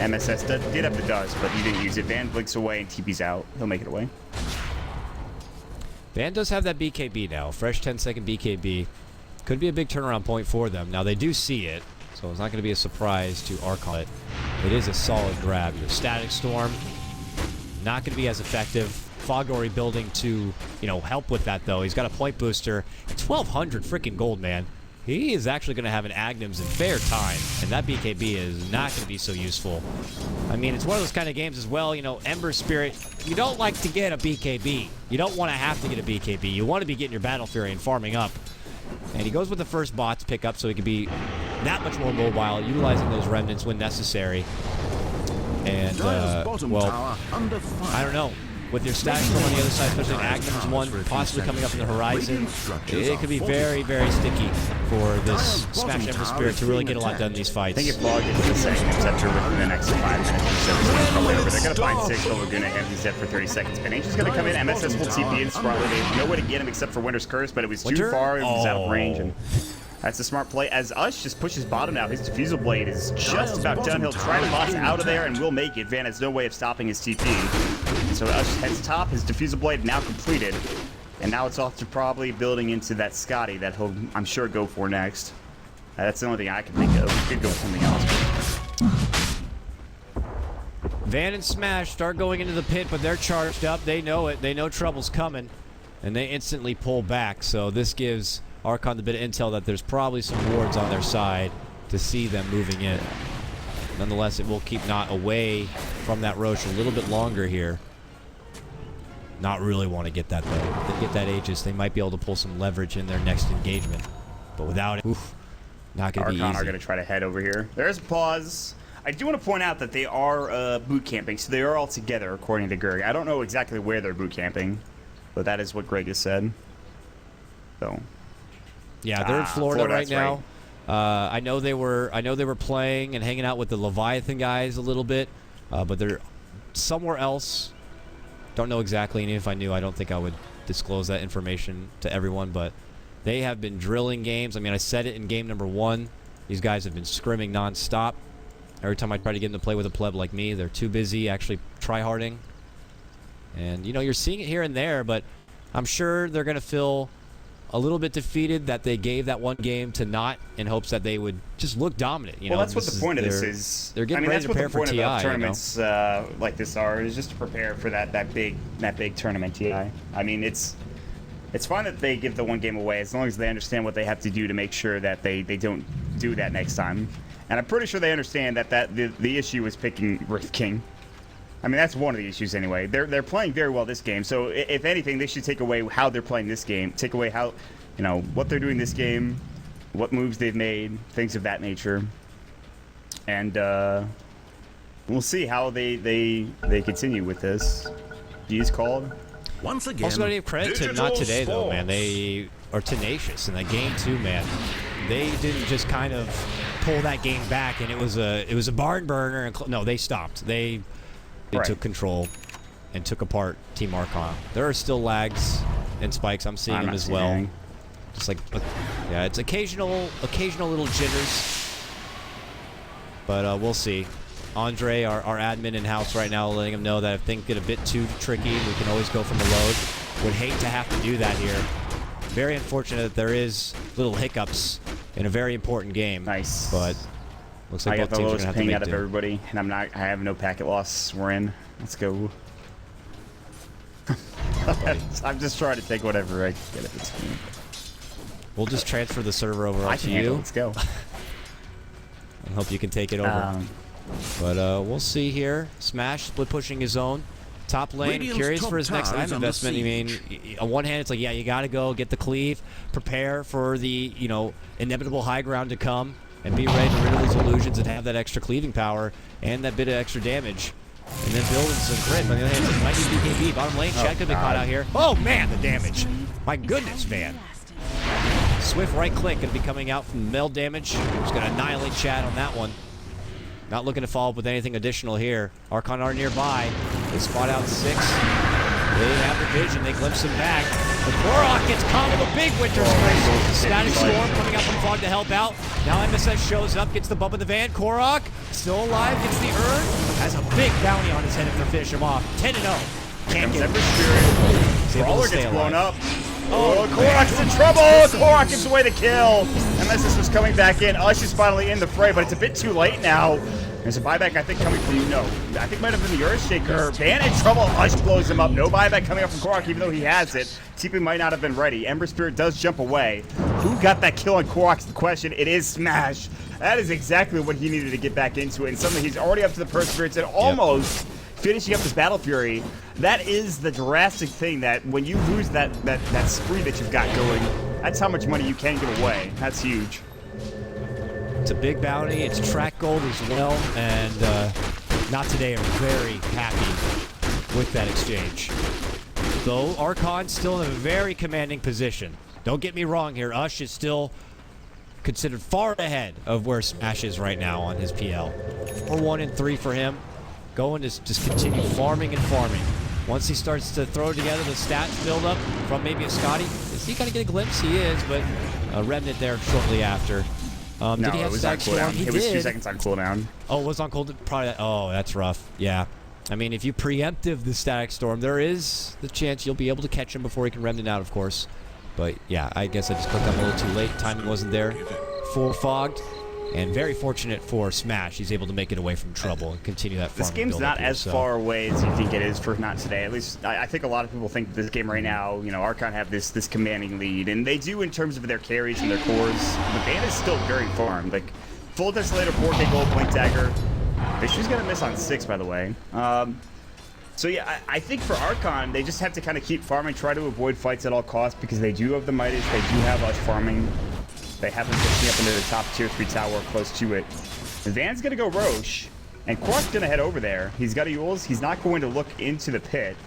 MSS did have the dust, but he didn't use it. Van blinks away and TP's out. He'll make it away. Van does have that BKB now. Fresh 10-second BKB. Could be a big turnaround point for them. Now, they do see it, so it's not going to be a surprise to Archon. It is a solid grab. Your Static Storm, not going to be as effective. Fogori building to, you know, help with that, though. He's got a point booster. 1,200 freaking gold, man. He is actually going to have an Agnems in fair time, and that BKB is not going to be so useful. I mean, it's one of those kind of games as well, you know, Ember Spirit, you don't like to get a BKB. You don't want to have to get a BKB. You want to be getting your Battle Fury and farming up. And he goes with the first bot to pick up so he can be that much more mobile, utilizing those remnants when necessary. And, well, I don't know. With your stack from on the other side, especially an Agnems one possibly coming up in the horizon, it could be very, very sticky for this Smash Ember Spirit to really get a lot done in these fights. I think if Fog gets the second Scepter within the next 5 minutes, so he's probably over. They're going to find 6 while Laguna him. He's dead for 30 seconds. But Angel's going to come in. MSS will TP in smartly. They have no way to get him except for Winter's Curse, but it was too far. It was out of range. And that's a smart play. As Ush just pushes bottom now, his Diffusal Blade is just about done. He'll try to box out of there and will make it. Van has no way of stopping his TP. So Ush heads top, his Diffusal Blade now completed. And now it's off to probably building into that Scotty that he'll, I'm sure, go for next. That's the only thing I can think of. He could go with something else. Van and Smash start going into the pit, but they're charged up. They know it. They know trouble's coming. And they instantly pull back. So this gives Archon the bit of intel that there's probably some wards on their side to see them moving in. Nonetheless, it will keep NoT away from that Roche a little bit longer here. Not really want to get that, though. If they get that Aegis, they might be able to pull some leverage in their next engagement. But without it, oof, not going to be easy. Archon are going to try to head over here. There's a pause. I do want to point out that they are boot camping, so they are all together, according to Greg. I don't know exactly where they're boot camping, but that is what Greg has said. So, yeah, they're in Florida right now. Right. I know they were playing and hanging out with the Leviathan guys a little bit, but they're somewhere else. Don't know exactly, and if I knew, I don't think I would disclose that information to everyone, but they have been drilling games. I mean, I said it in game number 1. These guys have been scrimming nonstop. Every time I try to get them to play with a pleb like me, they're too busy actually tryharding. And, you know, you're seeing it here and there, but I'm sure they're going to feel a little bit defeated that they gave that one game to NoT in hopes that they would just look dominant. You know, that's what the point of this is. They're getting ready to prepare for TI. Tournaments like this are is just to prepare for that big tournament TI. I mean, it's fine that they give the one game away as long as they understand what they have to do to make sure that they don't do that next time. And I'm pretty sure they understand that the issue is picking Wraith King. I mean, that's one of the issues anyway. They're playing very well this game, so if anything, they should take away how they're playing this game, take away how, you know, what they're doing this game, what moves they've made, things of that nature, and we'll see how they continue with this. G's called. Once again, also got to give credit to NoT today, though, man. They are tenacious in that game too, man. They didn't just kind of pull that game back, and it was a barn burner. And no, they stopped. They took control and took apart Team Archon. There are still lags and spikes. I'm seeing them as well. Anything. Just like, yeah, it's occasional little jitters. But we'll see. Andre, our admin in-house right now, letting him know that if things get a bit too tricky, we can always go from the load. Would hate to have to do that here. Very unfortunate that there is little hiccups in a very important game. Nice. But looks like both teams are going to have to make out of everybody, and I have no packet loss. We're in. Let's go. I'm just trying to take whatever I can get at this point. We'll just transfer the server over to you. Let's go. I hope you can take it over. But we'll see here. Smash split pushing his own. Top lane, curious for his next time investment. I mean, on one hand, it's like, yeah, you got to go get the cleave, prepare for the, you know, inevitable high ground to come, and be ready to rid of those illusions and have that extra cleaving power and that bit of extra damage. And then building some crit. But on the other hand, it might need BKB. Bottom lane, Chad could be caught out here. Oh, man, the damage. My goodness, man. Swift right click going to be coming out from meld damage. Just going to annihilate Chad on that one. Not looking to follow up with anything additional here. Archon are nearby. They spot out 6. They have the vision. They glimpse him back. The KotLGuy gets caught with a big Winter's Curse. Static Storm coming out from Fog to help out. Now MSS shows up, gets the bump of the van. KotLGuy still alive, gets the urn. Has a big bounty on his head if they finish him off. 10-0. Can't get it. Brawler gets blown up. Oh, KotLGuy's in trouble! KotLGuy gives away the kill! MSS was coming back in. Ush is finally in the fray, but it's a bit too late now. There's a buyback, I think, coming from NoT. I think it might have been the Earthshaker. Van in trouble. Ush blows him up. No buyback coming up from KotLGuy, even though he has it. TP might not have been ready. Ember Spirit does jump away. Who got that kill on KotLGuy is the question. It is Smash. That is exactly what he needed to get back into it. And suddenly he's already up to the Perseverance and almost finishing up his Battle Fury. That is the drastic thing, that when you lose that spree that you've got going, that's how much money you can give away. That's huge. It's a big bounty. It's track gold as well, and NoT Today are very happy with that exchange. Though Archon's still in a very commanding position. Don't get me wrong here. Ush is still considered far ahead of where Smash is right now on his PL. 4-1 and 3 for him. Going to just continue farming and farming. Once he starts to throw together the stats build up from maybe a Scotty, is he going to get a glimpse? He is, but a Remnant there shortly after. No, did he have it was on cooldown. He it was did. 2 seconds on cooldown. Oh, it was on cooldown? Probably. Oh, that's rough. Yeah. I mean, if you preemptive the Static Storm, there is the chance you'll be able to catch him before he can Remnant out, of course. But yeah, I guess I just clicked on a little too late. Timing wasn't there. Full fogged. And very fortunate for Smash. He's able to make it away from trouble and continue that farm. This game's not as far away as you think it is for NoT Today. At least I think a lot of people think this game right now, you know, Archon have this commanding lead, and they do in terms of their carries and their cores. But Van is still very farmed. Like full Desolator, 4K gold, Blink Dagger. She's gonna miss on 6, by the way. So yeah, I think for Archon, they just have to kind of keep farming, try to avoid fights at all costs, because they do have the Midas, they do have Ush farming. They have him pushing up into the top tier 3 tower, close to it. Van's gonna go Roche, and KotLGuy's gonna head over there. He's got a Yules. He's not going to look into the pit.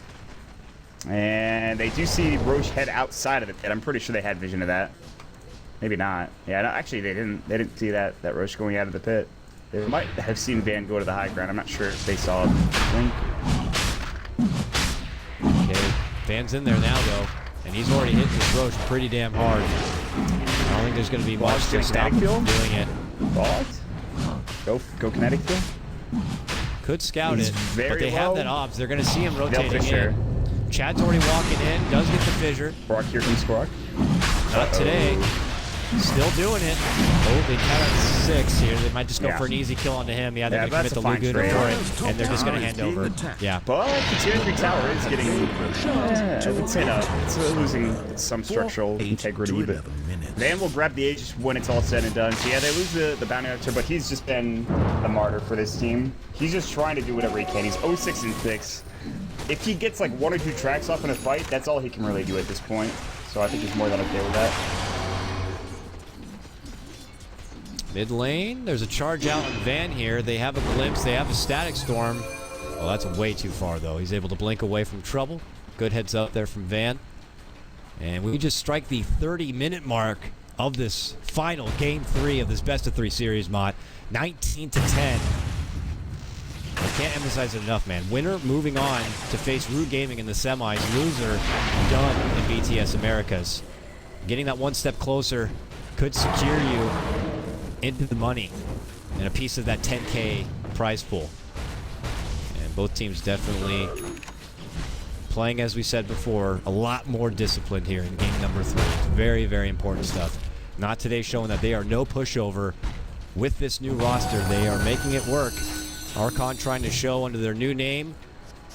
And they do see Roche head outside of the pit. I'm pretty sure they had vision of that. Maybe not. Yeah, no, actually they didn't. They didn't see that Roche going out of the pit. They might have seen Van go to the high ground. I'm not sure if they saw Blink. Okay, Van's in there now though, and he's already hitting this Roche pretty damn hard. I don't think there's going to be much to stop him from doing it. What? Go kinetic field? Could scout He's it, very but they have low. that obs. They're going to see him rotating Fissure. in. Chad's already walking in. Does get the fissure. KotLGuy, here comes KotLGuy. Not today. Still doing it. Oh, they count at 6 here. They might just go for an easy kill onto him. Yeah, they're going to commit the Laguna for it, and they're just going to hand over. Yeah. But the tier 3 tower is getting... I would say no. It's losing some structural integrity, but Van will grab the Aegis when it's all said and done. So yeah, they lose the Bounty Hunter, but he's just been a martyr for this team. He's just trying to do whatever he can. He's 0-6 and 6. If he gets like 1 or 2 tracks off in a fight, that's all he can really do at this point. So I think he's more than okay with that. Mid lane, there's a charge out on Van here. They have a glimpse. They have a Static Storm. Oh, that's way too far, though. He's able to blink away from trouble. Good heads up there from Van. And we just strike the 30-minute mark of this final Game 3 of this best-of-3 series, Maut. 19-10. I can't emphasize it enough, man. Winner moving on to face Rude Gaming in the semis. Loser done in BTS Americas. Getting that one step closer could secure you into the money and a piece of that 10K prize pool. And both teams definitely playing, as we said before, a lot more disciplined here in game number 3. It's very, very important stuff. NoT Today showing that they are no pushover with this new roster. They are making it work. Archon trying to show under their new name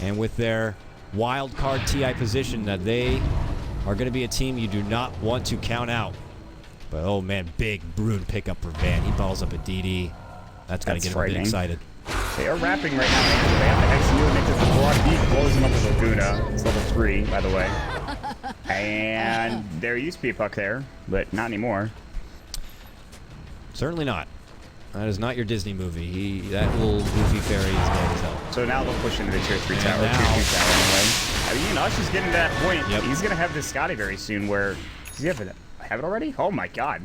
and with their wild card TI position that they are going to be a team you do not want to count out. But oh man, big Rune pickup for Van. He balls up a DD. That's going to get him a bit excited. They are wrapping right now. They have the Hex new and into the KotLGuy. He blows him up with Laguna. It's level 3, by the way. And there used to be a puck there, but not anymore. Certainly not. That is not your Disney movie. That little goofy fairy is dead as hell. So now they'll push into the tier 3 tower. Now, Tier 2 tower anyway. I mean, Ush is getting to that point. Yep. He's going to have this Scotty very soon where... Does he have it already? Oh my god.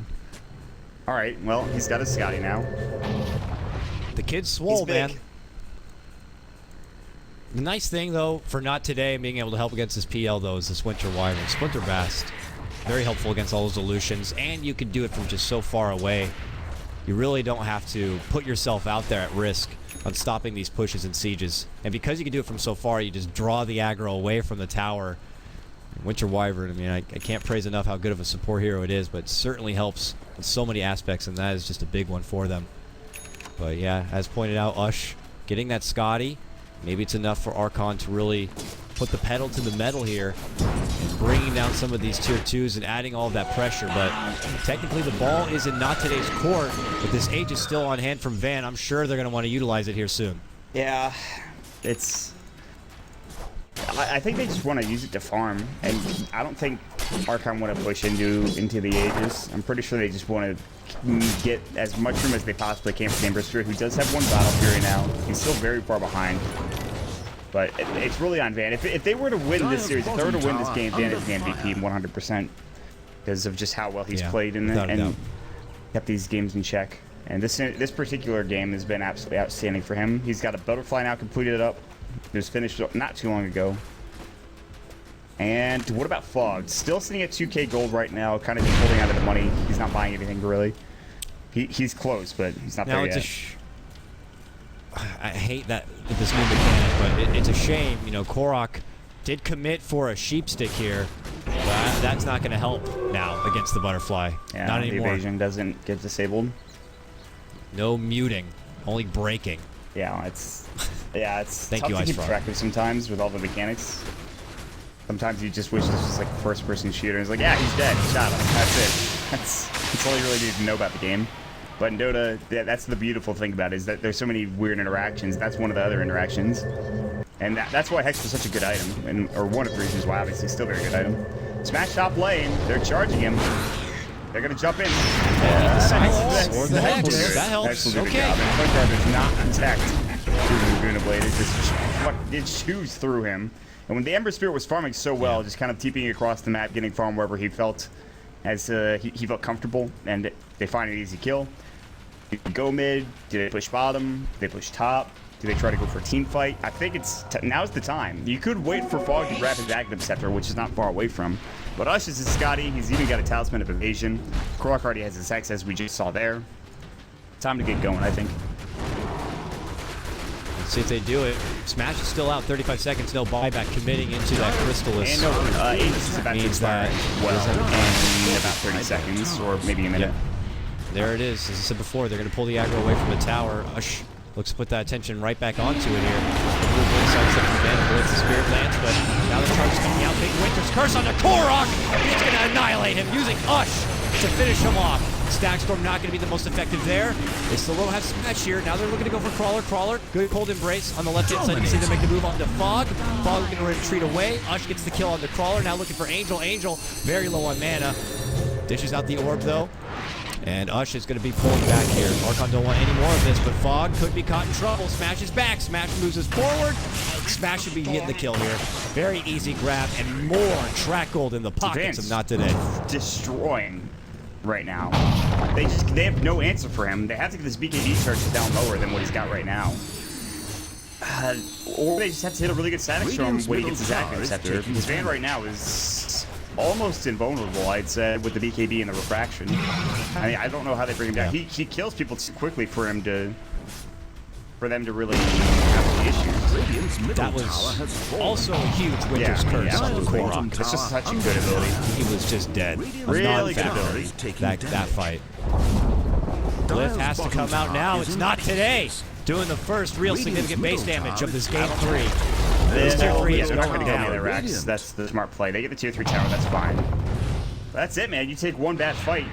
Alright, well, he's got his Scotty now. The kid's swole, man. The nice thing, though, for NoT Today being able to help against this PL, though, is this Winter Wyvern. Splinter Bast. Very helpful against all those illusions, and you can do it from just so far away. You really don't have to put yourself out there at risk on stopping these pushes and sieges. And because you can do it from so far, you just draw the aggro away from the tower. Winter Wyvern, I mean, I can't praise enough how good of a support hero it is, but it certainly helps in so many aspects, and that is just a big one for them. But yeah, as pointed out, Ush getting that Scotty. Maybe it's enough for Archon to really put the pedal to the metal here and bringing down some of these tier 2s and adding all of that pressure. But technically the ball is in not today's court, but this Age is still on hand from Van. I'm sure they're going to want to utilize it here soon. Yeah, it's... I think they just want to use it to farm, and I don't think Archon want to push into the Aegis. I'm pretty sure they just want to get as much room as they possibly can for the Ember Spirit, who does have one Battle Fury now. He's still very far behind. But it's really on Van. If they were to win this series, if they were to win this game, Van is the MVP 100% because of just how well he's played and kept these games in check. And this particular game has been absolutely outstanding for him. He's got a Butterfly now completed up. It was finished not too long ago. And what about Fog? Still sitting at 2K gold right now, kind of just holding out of the money. He's not buying anything really. He's close, but he's not there yet. I hate that with this new mechanic, but it's a shame. You know, Korok did commit for a sheep stick here, but that's not going to help now against the Butterfly. Yeah, not anymore. The evasion doesn't get disabled. No muting, only breaking. Yeah, it's Thank tough you, to keep Icefrog. track of sometimes with all the mechanics. Sometimes you just wish this was like a first-person shooter. It's like, yeah, he's dead. He shot him. That's it. That's all you really need to know about the game. But in Dota, that's the beautiful thing about it, is that there's so many weird interactions. That's one of the other interactions. And that's why Hex is such a good item, or one of the reasons why, obviously, still a very good item. Smash top lane. They're charging him. They're going to jump in. Silence or the Hex. That helps. Okay. KotLGuy does not protect the Laguna Blade. It chews through him. And when the Ember Spirit was farming so well, just kind of TPing across the map, getting farm wherever he felt as he felt comfortable, and they find an easy kill. Do they go mid? Do they push bottom? Do they push top? Do they try to go for a team fight? I think now's the time. You could wait for Fog to grab his Active Scepter, which is not far away from. But Ush is Scotty. He's even got a Talisman of Evasion. Korok already has his Hex, as we just saw there. Time to get going, I think. Let's see if they do it. Smash is still out. 35 seconds. No buyback. Committing into that Crystallis. And no, Aegis is about to expire as well in about 30 seconds, or maybe a minute. Yeah. There it is. As I said before, they're going to pull the aggro away from the tower. Ush looks to put that attention right back onto it here. A little blitz on second man, blitz the Spirit Lance, but now the charge is coming out. Big Winter's Curse on the Korok. He's going to annihilate him using Ush to finish him off. Stackstorm not going to be the most effective there. They still don't have Smash here. Now they're looking to go for Crawler. Good cold embrace on the left-hand side. You see them make the move on to Fog. Fog going to retreat away. Ush gets the kill on the Crawler. Now looking for Angel. Angel very low on mana. Dishes out the orb though. And Ush is going to be pulling back here. Archon don't want any more of this, but Fog could be caught in trouble. Smash is back. Smash moves us forward. Smash should be getting the kill here. Very easy grab and more track gold in the pockets of Not Today. Destroying right now. They have no answer for him. They have to get this BKB charge down lower than what he's got right now. Or they just have to hit a really good static storm when he gets his Active Scepter. His Van right now is almost invulnerable, I'd say, with the BKB and the refraction. I mean, I don't know how they bring him down. He kills people too quickly for them to really have any issues. That was also a huge Winter's Curse on the Korok. It's just such a good ability. He was just dead. Really good ability. That fight. Glyph has to come out now. It's Not Today. Doing the first real significant base damage of this game 3. This tier 3 is they're not going going to go down. near Rex. That's the smart play. They get the tier 3 tower. That's fine. That's it, man. You take one bad fight.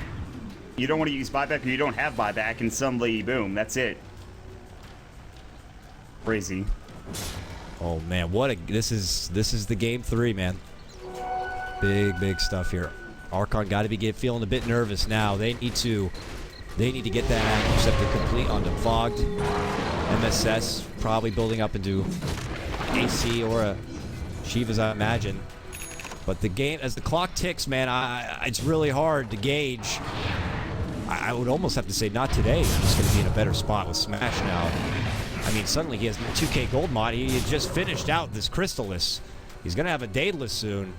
You don't want to use buyback, or you don't have buyback, and suddenly, boom, that's it. Crazy. Oh man, this is the game 3, man. Big stuff here. Archon got to be feeling a bit nervous now. They need to get that Active Scepter complete onto Fogged. MSS probably building up into AC or a Shivas, I imagine. But the game, as the clock ticks, man, it's really hard to gauge. I would almost have to say Not Today. He's just going to be in a better spot with Smash now. I mean, suddenly he has 2K gold mod. He had just finished out this Crystallis. He's going to have a Daedalus soon.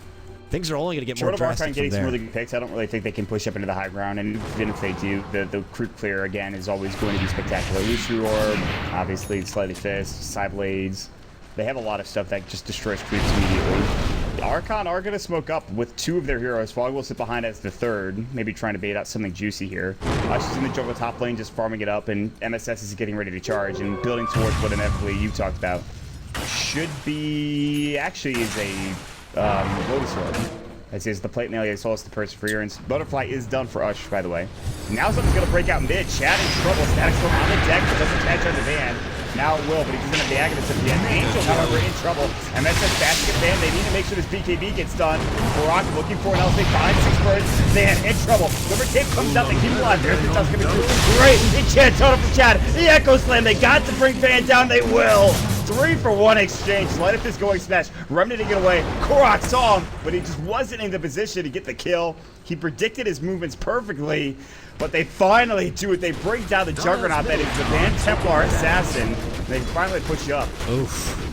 Things are only going to get more drastic Archon getting from there. some really good picks, I don't really think they can push up into the high ground. And even if they do, the creep clear, again, is always going to be spectacular. Lucio Orb, obviously, Slightly Fist, Side Blades. They have a lot of stuff that just destroys creeps immediately. Archon are going to smoke up with 2 of their heroes. Fog will sit behind as the 3rd, maybe trying to bait out something juicy here. She's in the jungle top lane, just farming it up, and MSS is getting ready to charge and building towards what inevitably you talked about. Should be... actually is a Lotus Orb. As is the plate mail, as well as the Perseverance. Butterfly is done for Ush, by the way. Now something's going to break out mid. Chad in trouble. Static Storm on the deck, but doesn't catch on the van. Now it will, but he doesn't have the Agnes at the end. Angel, however, in trouble. MSS bashing at Van. They need to make sure this BKB gets done. Brock looking for an LC behind 6 birds. Van in trouble. Number tape comes out. They keep him alive. There's the dust coming through. Great. And Chad, total from Chad. The Echo Slam. They got to bring Van down. They will. 3-for-1 exchange. Light is going smash. Remnant to get away. Korok saw him, but he just wasn't in the position to get the kill. He predicted his movements perfectly, but they finally do it. They break down the juggernaut that is the Van Templar Assassin. They finally push you up. Oof.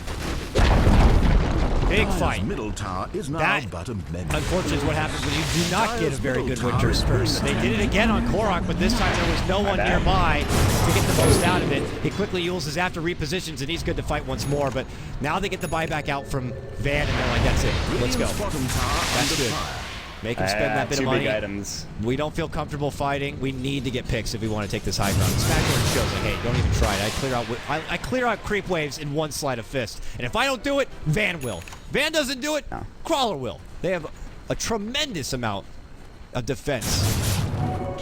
Big fight. Middle tower is now That, but a menace. unfortunately, is what happens when you do not get a very good Winter's Curse. They did it again on Korok, but this time there was no one nearby to get the most out of it. He quickly uses after repositions, and he's good to fight once more. But now they get the buyback out from Van, and they're like, that's it. Let's go. That's good. Make him spend that bit of money. 2 big items. We don't feel comfortable fighting. We need to get picks if we want to take this high ground. Smash Jordan shows like, hey, don't even try it. I clear out creep waves in 1 sleight of fist. And if I don't do it, Van will. Van doesn't do it, Crawler will. They have a tremendous amount of defense.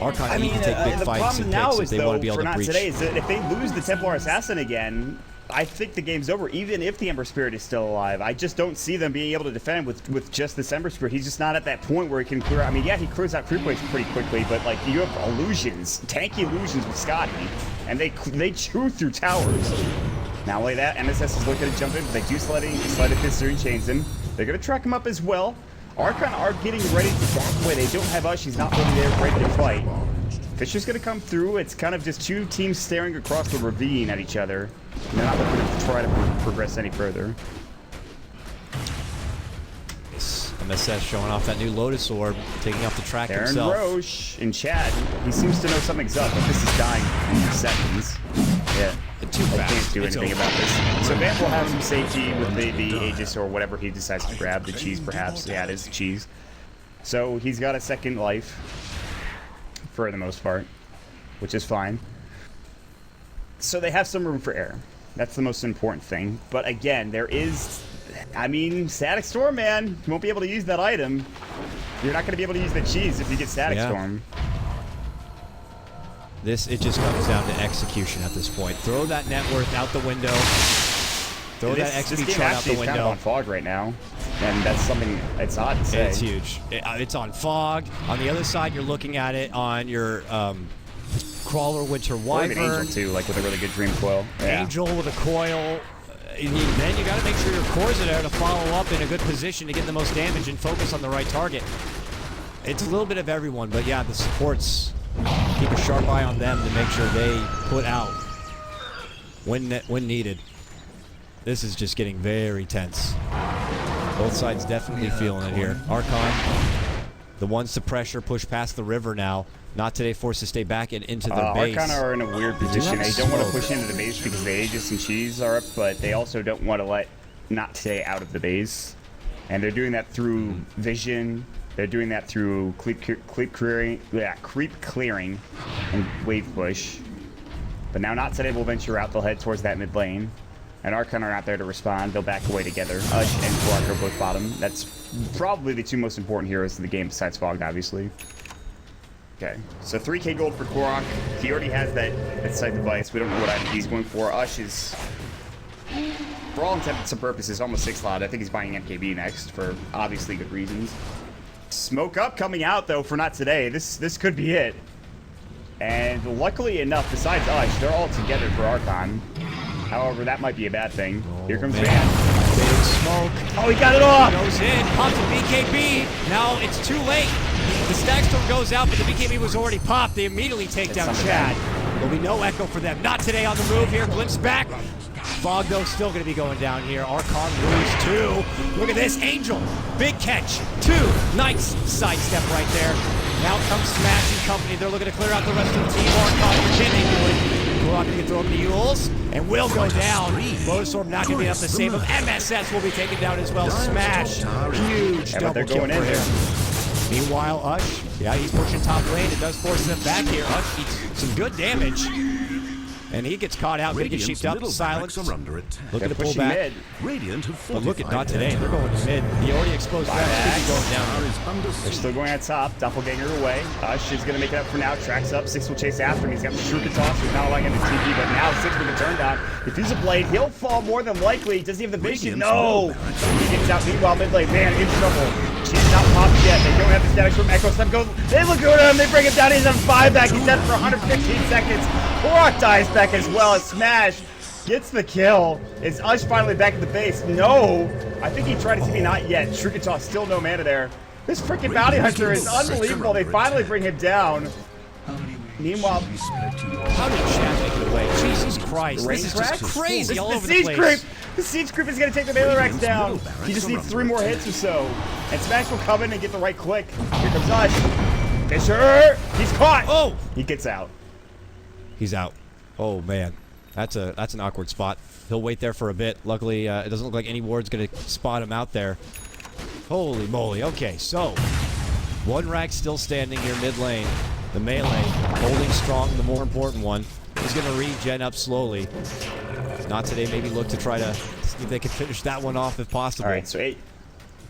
Archon need to take big fights and picks if they want to be able to breach. Today is that if they lose the Templar Assassin again, I think the game's over, even if the Ember Spirit is still alive. I just don't see them being able to defend with just this Ember Spirit. He's just not at that point where he can clear. I mean, yeah, he clears out creep waves pretty quickly, but like you have illusions, tanky illusions with Scotty, and they chew through towers. Not only that, MSS is looking to jump in, but they do slide a fist through and chains him. They're going to track him up as well. Archon are getting ready to back away. They don't have Ush. He's not really there ready to fight. Fisher's going to come through. It's kind of just 2 teams staring across the ravine at each other. And they're not looking to try to progress any further. MSS showing off that new Lotus Orb, taking off the track Aaron himself. Roche in Chad. He seems to know something's up, but this is dying in seconds. Yeah. Too fast. I can't do anything about this. So Van will have some safety with the Aegis or whatever he decides to grab. The cheese, perhaps. Yeah, it is the cheese. So he's got a second life for the most part, which is fine. So they have some room for error. That's the most important thing. But again, there is... I mean, Static Storm, man. You won't be able to use that item. You're not going to be able to use the cheese if you get Static Storm. It just comes down to execution at this point. Throw that net worth out the window. Throw that XP chart out the window. Kind of on Fog right now, and that's something it's odd to say. It's huge. It's on Fog. On the other side, you're looking at it on your Crawler Winter Wyvern. Or Angel too, like with a really good Dream Coil. Yeah. Angel with a coil. Then you got to make sure your cores are there to follow up in a good position to get the most damage and focus on the right target. It's a little bit of everyone, but yeah, the supports, keep a sharp eye on them to make sure they put out when needed. This is just getting very tense. Both sides definitely feeling it here. Archon, the ones to pressure, push past the river now. Not today, forced to stay back and into their base. Archon are in a weird position. They don't want to push into the base because the Aegis and Cheese are up, but they also don't want to let Not Today out of the base. And they're doing that through vision. They're doing that through creep clearing, and wave push. But now Not Today will venture out. They'll head towards that mid lane. And Archon are not there to respond. They'll back away together. Ush and Quark are both bottom. That's probably the 2 most important heroes in the game besides Fog, obviously. Okay, so 3k gold for Korok. He already has that side device. We don't know what item he's going for. Ush is, for all intents and purposes, almost 6 slot. I think he's buying MKB next for obviously good reasons. Smoke up coming out though for Not Today. This could be it. And luckily enough, besides Ush, they're all together for Archon. However, that might be a bad thing. Here comes Van. Big smoke. Oh, he got it off! Goes in, pops a BKB. Now it's too late. The Stack Storm goes out, but the BKB was already popped. They immediately take down Chad. There'll be no echo for them. Not Today on the move here. Glimpse back. Fog, though, still going to be going down here. Archon lose 2. Look at this. Angel. Big catch. 2. Nice sidestep right there. Now comes Smash and company. They're looking to clear out the rest of the team. Archon, can they do it? KotLGuy going to throw up the Yules and will go down. Motorstorm not going to be enough to save him. MSS will be taken down as well. Smash. Huge double kill for him. Meanwhile, Ush, yeah, he's pushing top lane. It does force him back here. Ush eats some good damage. And he gets caught out, going to get sheeped up, silenced. Looking to pull back. But look at NoT today. They're going to mid. The already exposed Rex could be going down. They're still going at top. Doppelganger away. Ush is going to make it up for now. Tracks up. Six will chase after him. He's got the Shuriken toss. He's not allowing him to TP, but now Six with the turn down. Diffuse a blade. He'll fall more than likely. Does he have the vision? No! He gets out. Meanwhile, mid lane. Man, in trouble. She's not popped yet. They don't have the statics from Echo Step. They look good at him. They bring him down. He's on 5 back. He's dead for 115 seconds. KotLGuy dies back as well as Smash gets the kill. Is Ush finally back at the base? No. I think he tried to TP, not yet. Shuriken toss, still no mana there. This freaking bounty hunter is unbelievable. They finally bring him down. Meanwhile, how did Chad make it away? Jesus Christ. This is just crazy all over the place. The siege creep is going to take the melee Rex down. He just needs 3 more hits or so. And Smash will come in and get the right click. Here comes Ush. Fisher. He's caught. Oh. He gets out. He's out. Oh, man. That's an awkward spot. He'll wait there for a bit. Luckily, it doesn't look like any ward's going to spot him out there. Holy moly. Okay, so 1 rack still standing here mid lane. The melee holding strong, the more important one. He's going to regen up slowly. NoT today, maybe look to try to see if they can finish that one off if possible. All right, so 8.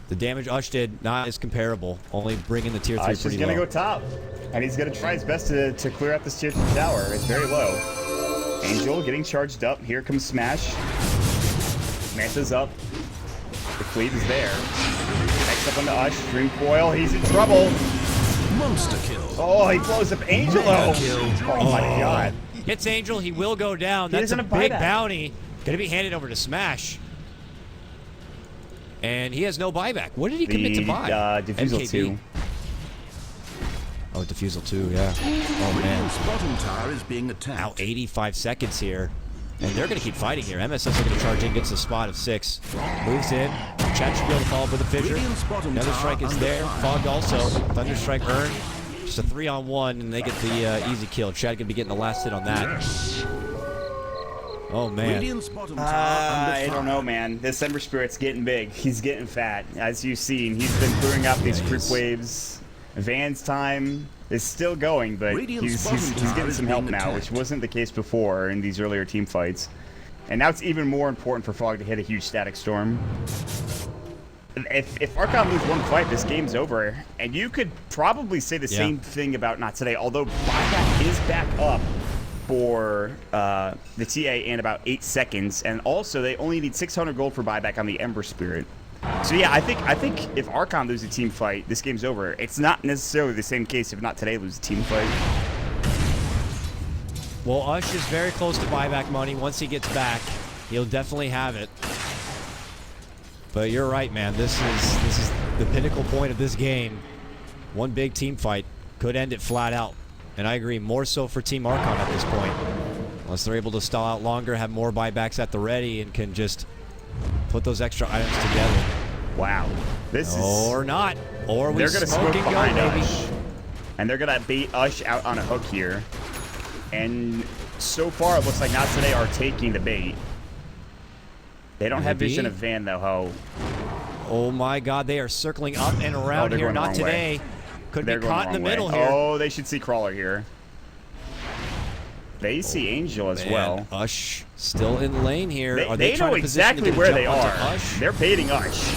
The damage Ush did not is comparable, only bringing the tier 3 pretty low. He's going to go top, and he's going to try his best to clear out this tier 3 tower. It's very low. Angel getting charged up. Here comes Smash. Manta's up. The cleave is there. Next up on the Ush. Dream Coil. He's in trouble. Monster kill. Oh, he blows up Angelo. Oh my god. Hits Angel. He will go down. That's a big bounty. Going to be handed over to Smash. And he has no buyback. What did he commit to buy? Diffusal MKB. 2. Oh, Diffusal 2, yeah. Oh, man. Bottom tower is being attacked. Now 85 seconds here. And they're going to keep fighting here. MSS are going to charge in, gets a spot of 6. Moves in. Chad should be able to follow up with a fissure. Another strike is there. Fogged also. Thunderstrike earned. Just a 3-on-1, and they get the easy kill. Chad going to be getting the last hit on that. Oh, man. I don't know, man. This Ember Spirit's getting big. He's getting fat. As you've seen, he's been clearing out these creep waves. Van's time is still going, but he's getting some help now, which wasn't the case before in these earlier team fights. And now it's even more important for Fog to hit a huge static storm. If Archon lose 1 fight, this game's over. And you could probably say the same thing about NoT today, although buyback is back up for the TA in about 8 seconds. And also, they only need 600 gold for buyback on the Ember Spirit. So yeah, I think if Archon loses a team fight, this game's over. It's not necessarily the same case if NoT today loses a team fight. Well, Ush is very close to buyback money. Once he gets back, he'll definitely have it. But you're right, man. This is the pinnacle point of this game. One big team fight could end it flat out. And I agree, more so for Team Archon at this point. Unless they're able to stall out longer, have more buybacks at the ready, and can just put those extra items together. Wow. This is... Or not. Or we they're going to smoke smoke and behind go, baby. Ush. And they're going to bait Ush out on a hook here. And so far, it looks like NoT today are taking the bait. They don't have vision of Van, though, Ho. Oh, my God. They are circling up and around here. NoT today. Could be caught in the middle here. Oh, they should see Crawler here. They see Angel as well. Ush still in lane here. They know exactly where they are. They're baiting Ush.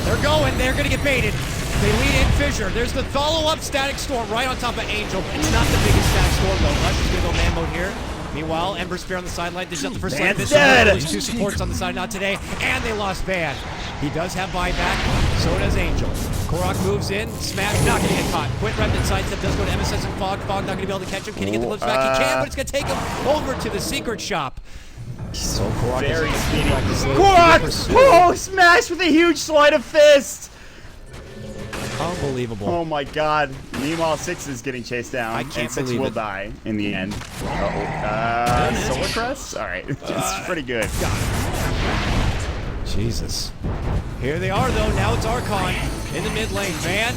They're going. They're going to get baited. They lead in Fissure. There's the follow-up Static Storm right on top of Angel. It's not the biggest Static Storm, though. Ush is going to go man mode here. Meanwhile, Ember Spear on the sideline. This is not the first line. There's 2 supports on the side, NoT today. And they lost Van. He does have buyback. So does Angel. KotLGuy moves in. Smash, not going to get caught. Quick remnant sidestep does go to MSS and Fog. Fog not going to be able to catch him. Can he get the glimpse back? He can, but it's going to take him over to the secret shop. So KotLGuy very speedy. KotLGuy! Oh, Smash with a huge sleight of fist! Unbelievable. Oh my god. Meanwhile, 6 is getting chased down. I can't believe 6 will die in the end. Solar Crest? Alright. It's pretty good. Jesus. Here they are, though. Now it's Archon in the mid lane. Van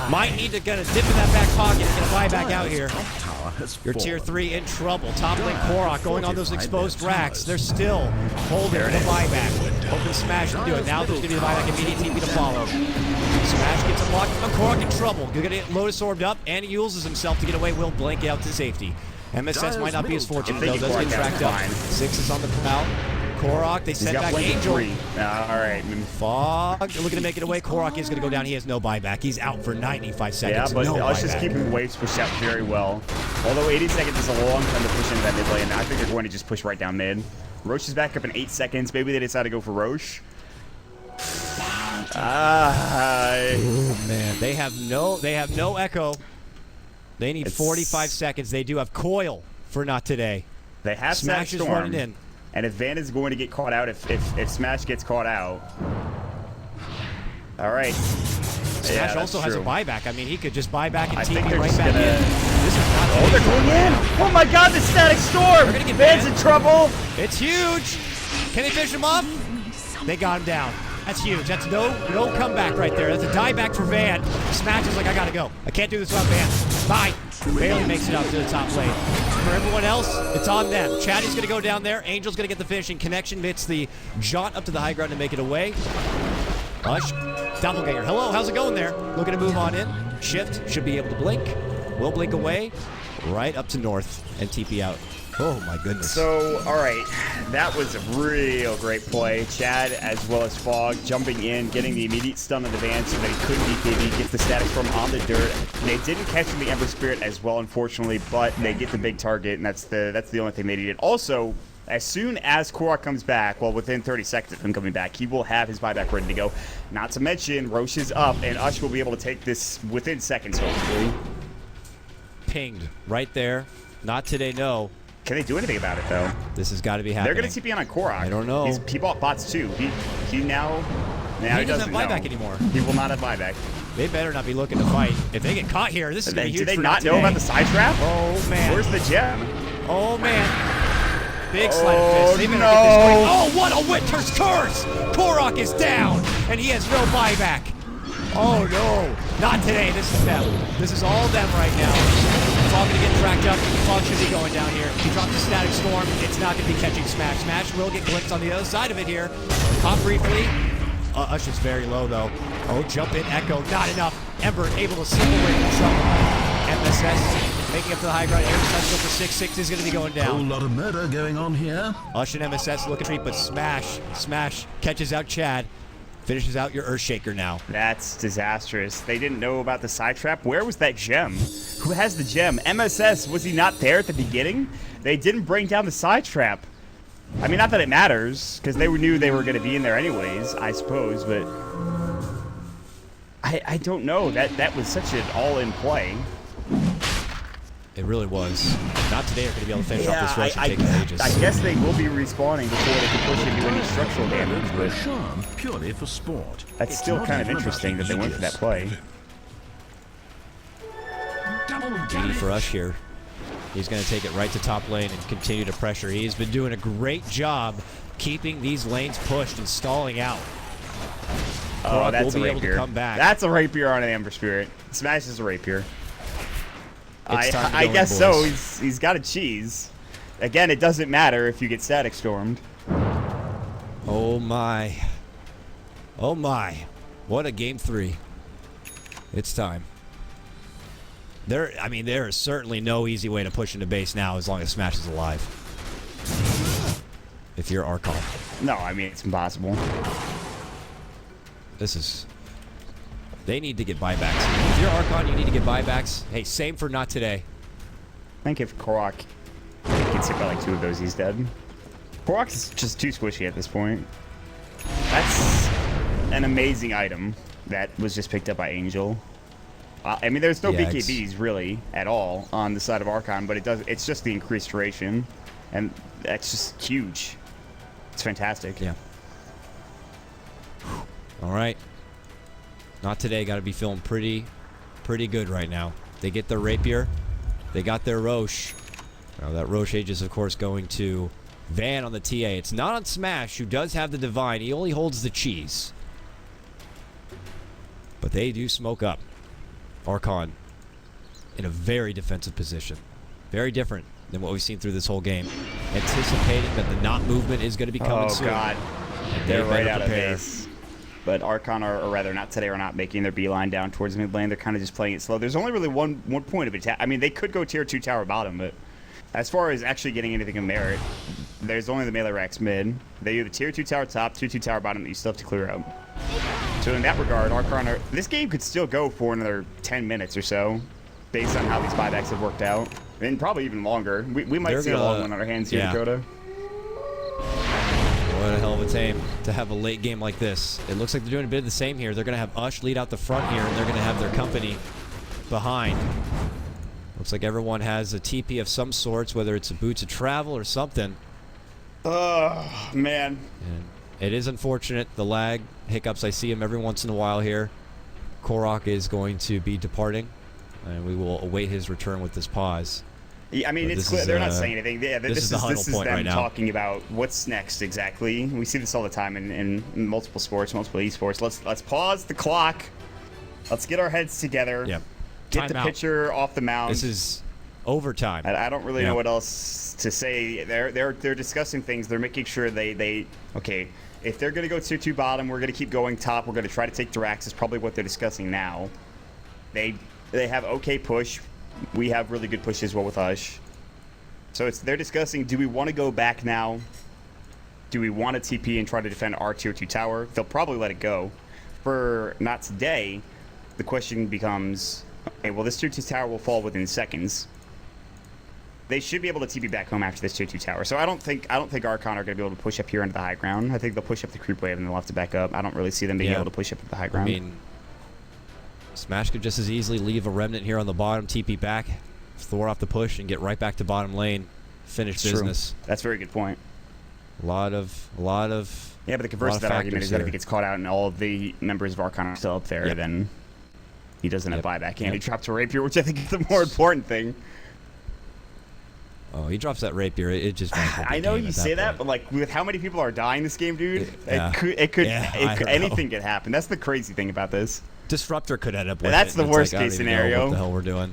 Might need to get a dip in that back pocket and get a buyback out here. Top tower has Your tier fallen. 3 in trouble. Top lane KotLGuy going on those exposed their racks. towers. They're still holding the buyback. Hoping Smash can do it. Now there's going to be the buyback. Immediate TP to follow. Smash gets him locked. KotLGuy in trouble. Going to get Lotus orbed up, and he uses himself to get away. Will blank out to safety. MSS might not be as fortunate, though. Does get tracked up. 6 is on the prowl. KotLGuy, they send back Angel. All right. Fog looking to make it away. KotLGuy is going to go down. He has no buyback. He's out for 95 seconds. Yeah, but no let's just buyback. keep him waves pushed out very well. Although 80 seconds is a long time to push into that mid lane, I think they're going to just push right down mid. Roche is back up in 8 seconds. Maybe they decide to go for Roche. Oh man, they have no echo. They need 45 seconds. They do have coil for not today. They have Smash is Storm, running in. and if Van is going to get caught out, if Smash gets caught out. All right. Smash also has a buyback. I mean, he could just buy back and I think TP they're right just back gonna- in. This is not. Oh, they're going in! Oh my God, the static storm! They're gonna get Van's banned. in trouble. It's huge. Can they finish him off? They got him down. That's huge. That's no comeback right there. That's a dieback for Van. Smash is like, I gotta go. I can't do this without Van. Bye. Barely makes it out to the top lane. For everyone else, it's on them. Chatty's gonna go down there. Angel's gonna get the finishing connection. Hits the jaunt up to the high ground to make it away. Hush. Doppelganger. Hello, how's it going there? Looking to move on in. Shift. Should be able to blink. Will blink away. Right up to north and TP out. Oh my goodness. So, all right, that was a real great play. Chad, as well as Fog, jumping in, getting the immediate stun on the Van so that he couldn't BKB, gets the static storm on the dirt. They didn't catch him the Ember Spirit as well, unfortunately, but they get the big target, and that's the only thing they needed. Also, as soon as KotLGuy comes back, well, within 30 seconds of him coming back, he will have his buyback ready to go. Not to mention, Roche is up, and Ush will be able to take this within seconds, hopefully. Pinged right there. Not today, no. Can they do anything about it, though? This has got to be happening. They're going to TP on KotLGuy. I don't know. He bought bots, too. He now He doesn't have buyback know. anymore. He will not have buyback. They better not be looking to fight. If they get caught here, this is going to be huge Do they for not know today. about the side trap? Oh, man. Where's the gem? Oh, man. Big slide of Oh, fist. They better no. get this going. Oh, what a winter's curse! KotLGuy is down, and he has no buyback. Oh, no. Not today. This is them. This is all them right now. Fog going to get tracked up. Fog should be going down here. He drops the static storm. It's not going to be catching Smash. Smash will get glimpsed on the other side of it here. Pop briefly. Ush is very low, though. Oh, jump in, Echo. Not enough. Ember able to slip away from trouble. MSS making up to the high ground. MSS go for 6-6 is going to be going Whole down. lot of murder going on here. Ush and MSS looking treat, but Smash catches out Chad. Finishes out your Earthshaker now. That's disastrous. They didn't know about the side trap. Where was that gem? Who has the gem? MSS, was he not there at the beginning? They didn't bring down the side trap. I mean, not that it matters, because they knew they were going to be in there anyways, I suppose, but I don't know. That was such an all-in play. It really was. Not today are going to be able to finish off this rush and take ages. I guess they will be respawning before they can push into any structural damage, but Archon, purely for sport. that's It's still not kind of even interesting that about they went for that aegis. play. GD for Ush here. He's going to take it right to top lane and continue to pressure. He's been doing a great job keeping these lanes pushed and stalling out. Oh, KotLGuy that's will a be able to rapier. come back. That's a rapier on an Ember Spirit. Smash is a rapier. It's time to I go guess in, so. boys. He's got a cheese. Again, it doesn't matter if you get static stormed. Oh my. Oh my. What a game 3. It's time. There is certainly no easy way to push into base now as long as Smash is alive. If you're Archon. No, I mean, it's impossible. This is... They need to get buybacks. If you're Archon, you need to get buybacks. Hey, same for not today. I think if KotLGuy gets hit by like 2 of those, he's dead. KotLGuy's just too squishy at this point. That's an amazing item that was just picked up by Angel. I mean, there's no Yeah, BKBs really at all on the side of Archon, but it's just the increased duration, and that's just huge. It's fantastic. Yeah. All right. Not today. Got to be feeling pretty good right now. They get their rapier. They got their Roche. Now that Roche Age is, of course, going to Van on the TA. It's not on Smash, who does have the Divine. He only holds the cheese. But they do smoke up. Archon in a very defensive position. Very different than what we've seen through this whole game. Anticipating that the NoT movement is going to be coming soon. Oh, God. And They're right better out of prepare. base. But Archon, or rather, not today, are not making their beeline down towards mid lane. They're kind of just playing it slow. There's only really one point of attack. I mean, they could go tier 2 tower bottom, but as far as actually getting anything of merit, there's only the melee racks mid. They do the tier 2 tower top, tier 2 tower bottom that you still have to clear out. So in that regard, Archon, this game could still go for another 10 minutes or so, based on how these buybacks have worked out. And probably even longer. We might see a long one on our hands here, Dakota. What a hell of a team to have a late game like this. It looks like they're doing a bit of the same here. They're going to have Ush lead out the front here, and they're going to have their company behind. Looks like everyone has a TP of some sorts, whether it's a boots of travel or something. Oh, man. And it is unfortunate, the lag, hiccups. I see him every once in a while here. KotLGuy is going to be departing, and we will await his return with this pause. Yeah, I mean, it's clear. They're not saying anything. Yeah, this is them right talking about what's next exactly. We see this all the time in multiple sports, multiple esports. Let's pause the clock. Let's get our heads together. Yep. Get the pitcher off the mound. This is overtime. I don't really know what else to say. They're discussing things. They're making sure they okay. If they're gonna go tier 2 bottom, we're gonna keep going top. We're gonna try to take Dirax. Is probably what they're discussing now. They have okay push. We have really good push as well with Ush. So they're discussing, do we want to go back now? Do we want to TP and try to defend our tier 2 tower? They'll probably let it go. For not today, the question becomes, okay, well, this tier 2 tower will fall within seconds. They should be able to TP back home after this tier 2 tower. So I don't think Archon are going to be able to push up here into the high ground. I think they'll push up the creep wave and they'll have to back up. I don't really see them being able to push up at the high ground. I mean, Smash could just as easily leave a remnant here on the bottom, TP back, throw off the push, and get right back to bottom lane. Finish business. True. That's a very good point. A lot of. Yeah, but the converse of that argument is that if he gets caught out and all of the members of Archon are still up there, then he doesn't have buyback and he drops a rapier, which I think is the more important thing. Oh, he drops that rapier. It just. I know you say that, but like with how many people are dying this game, dude, anything could happen. That's the crazy thing about this. Disruptor could end up with That's it. the worst case scenario. What the hell we're doing?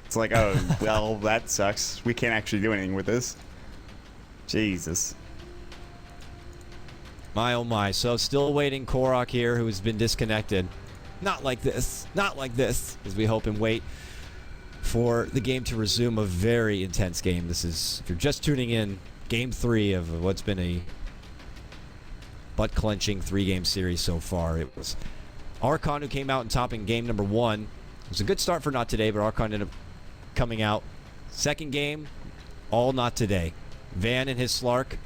It's like, oh, well, that sucks. We can't actually do anything with this. Jesus. My oh my. So still waiting KotLGuy here, who has been disconnected. Not like this. Not like this. As we hope and wait for the game to resume. A very intense game. This is, if you're just tuning in, game 3 of what's been a butt-clenching 3-game series so far. It was Archon who came out and top in game number 1. It was a good start for Not Today, but Archon ended up coming out. Second game, all Not Today. Van and his Slark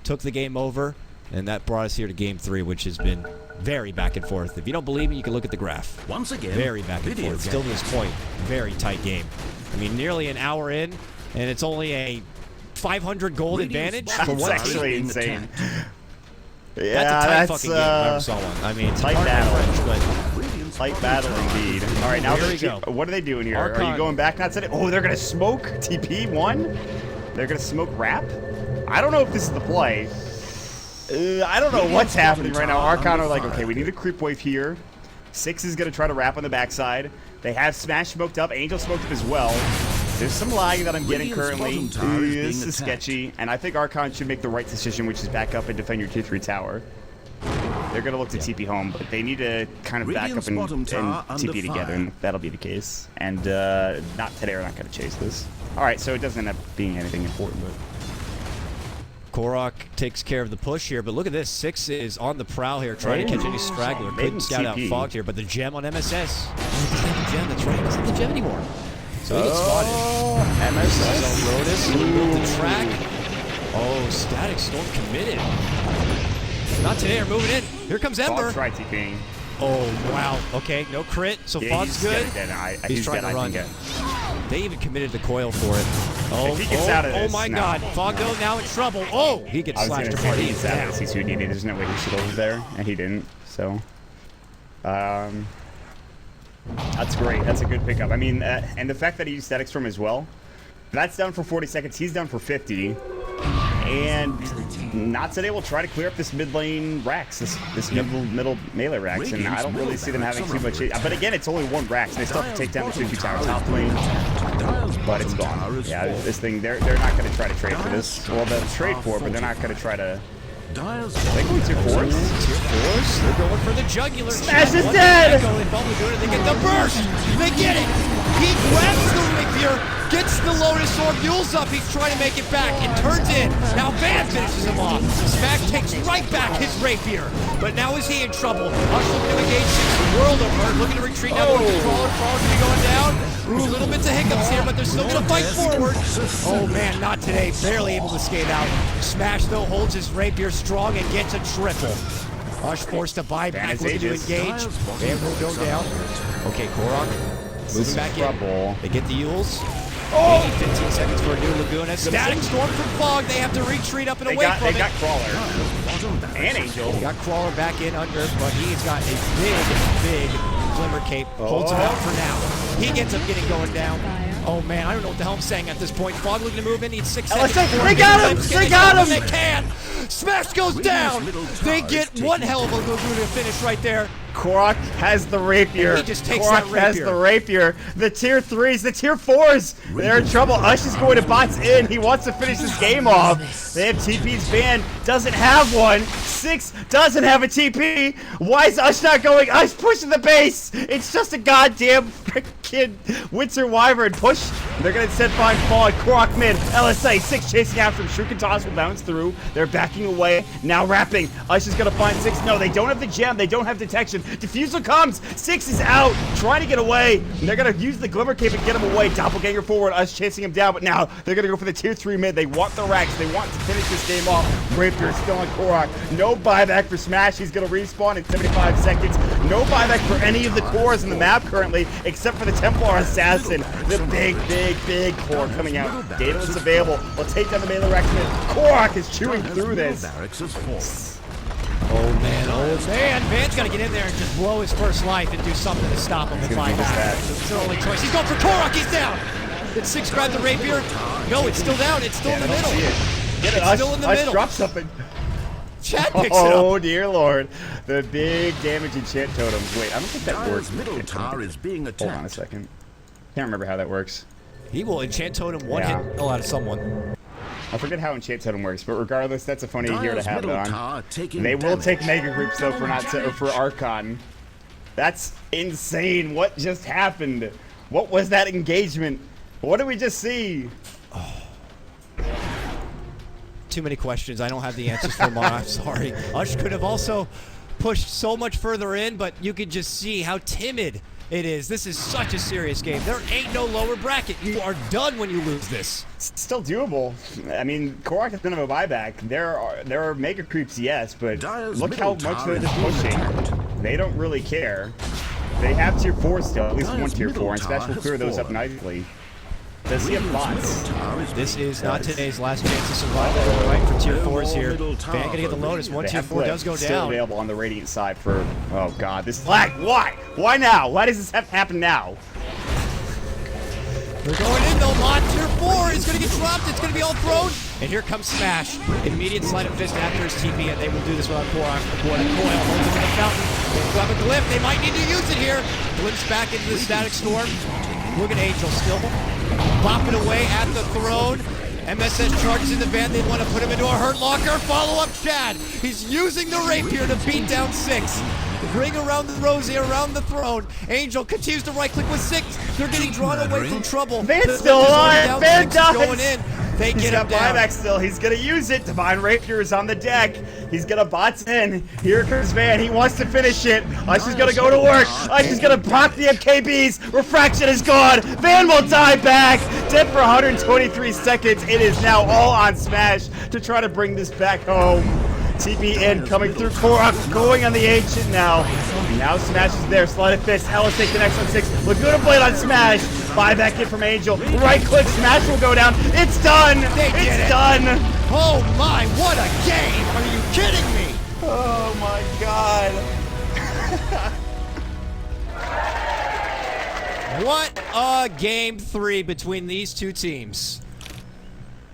took the game over, and that brought us here to game 3, which has been very back and forth. If you don't believe me, you can look at the graph. Once again, very back and forth. Still to this point, very tight game. I mean, nearly an hour in, and it's only a 500 gold advantage for That's one actually team. Insane. Yeah, that's a tight fucking game if I ever saw one. I mean, tight battle. French, tight battle indeed. All right, now what are they doing here? Archon. Are you going back not today? Oh, they're gonna smoke TP 1. They're gonna smoke Wrap. I don't know if this is the play. I don't know what's happening right now. Archon are like, okay, we need a creep wave here. 6 is gonna try to wrap on the backside. They have Smash smoked up, Angel smoked up as well. There's some lag that I'm getting currently. This is sketchy, and I think Archon should make the right decision, which is back up and defend your tier 3 tower. They're going to look to TP home, but they need to kind of back up and TP together, and that'll be the case. And not today, we're not going to chase this. All right, so it doesn't end up being anything important, but KotLGuy takes care of the push here, but look at this. 6 is on the prowl here, trying to catch any straggler. Couldn't scout out Fogged here, but the gem on MSS. The gem, that's right. It's not the gem anymore. So he gets spotted. MSS. So Lotus will move the track. Oh, Static Storm committed. Not today, are moving in. Here comes Ember. Fog's try TPing. Oh, wow. Okay, no crit, so Fog's good. He's trying to run. They even committed the coil for it. Oh, if he gets out of this, my God. Foggo now in trouble. Oh, he gets slashed apart. He's out of this. He's Houdini. There's no way he should over there, and he didn't. So, that's great. That's a good pickup. I mean, and the fact that he used Static Storm as well, that's down for 40 seconds. He's down for 50. And NoT today will try to clear up this mid lane Rax, this middle melee Rax, and I don't really see them having too much. But again, it's only one Rax, and they still have to take down the 2-2 tower top lane. But it's gone. Yeah, this thing, they're not going to try to trade for this. Well, they'll trade for it, but they're not going to try to. They go tier 4s. Tier 4s. They're going for the jugular. Smash is dead! They get the burst. They get it. He grabs the rapier, gets the Lotus Orb, mules up. He's trying to make it back. It turns in. Now Van finishes him off. Smash takes right back his rapier. But now is he in trouble? Hush looking to engage 6 world over. Looking to retreat now. Crawler's going to be going down. Ooh, little bits of hiccups here, but they're still going to fight forward. Oh man, not today. Barely able to skate out. Smash though holds his rapier strong and gets a triple. Hush forced to buy back, looking to engage. Van will go down. Okay, KotLGuy moving back in. They get the Yules. 15 seconds for a new Laguna. Static Storm from Fog. They have to retreat up and away from it. They got Crawler. And Angel. They got Crawler back in under, but he's got a big Glimmer Cape. Holds him out for now. He gets him getting going down. Oh man, I don't know what the hell I'm saying at this point. Fog looking to move in, needs 6 seconds. They got him! They got him! They can! Smash goes down! They get one hell of a Laguna to finish right there. KotLGuy has the rapier. He just takes that rapier. Has the rapier. The tier 3s, the tier 4s, they're in trouble. Ush is going to bots in. He wants to finish this game off. They have TP's ban, doesn't have one. 6 doesn't have a TP. Why is Ush not going? Ush pushing the base. It's just a goddamn freaking Winter Wyvern push. They're going to instead find Fog. KotLGuy mid. LSA 6 chasing after him. Shuriken Toss will bounce through. They're backing away. Now wrapping. Ush is going to find 6. No, they don't have the gem. They don't have detection. Diffusal comes. 6 is out. Trying to get away. And they're going to use the Glimmer Cape and get him away. Doppelganger forward. Ush chasing him down. But now they're going to go for the tier 3 mid. They want the Rax. They want to finish this game off. Rapier still on KotLGuy. No buyback for Smash. He's going to respawn in 75 seconds. No buyback for any of the cores in the map currently, except for the Templar Assassin. The big core coming out. Daedalus available. We'll take down the melee Rax mid. KotLGuy is chewing through this. Oh man, Van's got to get in there and just blow his first life and do something to stop him and find back. It's their only choice. He's going for KotLGuy, he's down! Did 6 grab the rapier? No, it's still down, it's still in the middle. It's still in the middle. Drop something. Chad picks it up. Oh dear lord. The big damage enchant totems. Wait, I don't think that works. Middle tower is being attacked. Hold on a second. Can't remember how that works. He will enchant totem one hit out of someone. I forget how enchant totem works, but regardless, that's a funny gear to have it on. They will damage. take mega groups though for Archon. That's insane. What just happened? What was that engagement? What did we just see? Too many questions. I don't have the answers for them. I'm sorry. Ush could have also pushed so much further in, but you could just see how timid it is. This is such a serious game. There ain't no lower bracket. You are done when you lose this. It's still doable. I mean, KotLGuy has been of a buyback. There are mega creeps, yes, but look how much they're just pushing. They don't really care. They have tier 4 still, at least one tier 4, and Smash will clear those up nicely. Does he have bots? This is not today's last chance to survive. Right for tier 4s here. Van gonna get the Lotus. One tier 4 does go down. Still available on the Radiant side for. Oh god, this lag. Why? Why now? Why does this have to happen now? They're going in though. Maut tier 4 is gonna get dropped. It's gonna be all thrown. And here comes Smash. Immediate sleight of fist after his TP, and they will do this without KotLGuy. Coil holds him in the fountain. They grab a glyph. They might need to use it here. Glimpse back into the static storm. Look at Angel still bopping away at the throne. MSS charges in the van. They want to put him into a hurt locker. Follow up Chad. He's using the rapier to beat down 6. Ring around the Rosie, around the throne. Angel continues to right click with 6. They're getting drawn away from trouble. Van's still alive. Van dies. Going in. They get him down. Buyback still. He's gonna use it. Divine Rapier is on the deck. He's gonna bots in. Here comes Van. He wants to finish it. Ush is gonna go to work. Ush is gonna block the MKBs. Refraction is gone. Van will die back. Dead for 123 seconds. It is now all on Smash to try to bring this back home. TP in, coming through KotLGuy, going on the Ancient now. Now Smash is there, Sleight of Fist, LSA connects on 6, Laguna Blade on Smash, buyback in from Angel, right click, Smash will go down, it's done! It's done! Oh my, what a game! Are you kidding me? Oh my god. What a game 3 between these two teams.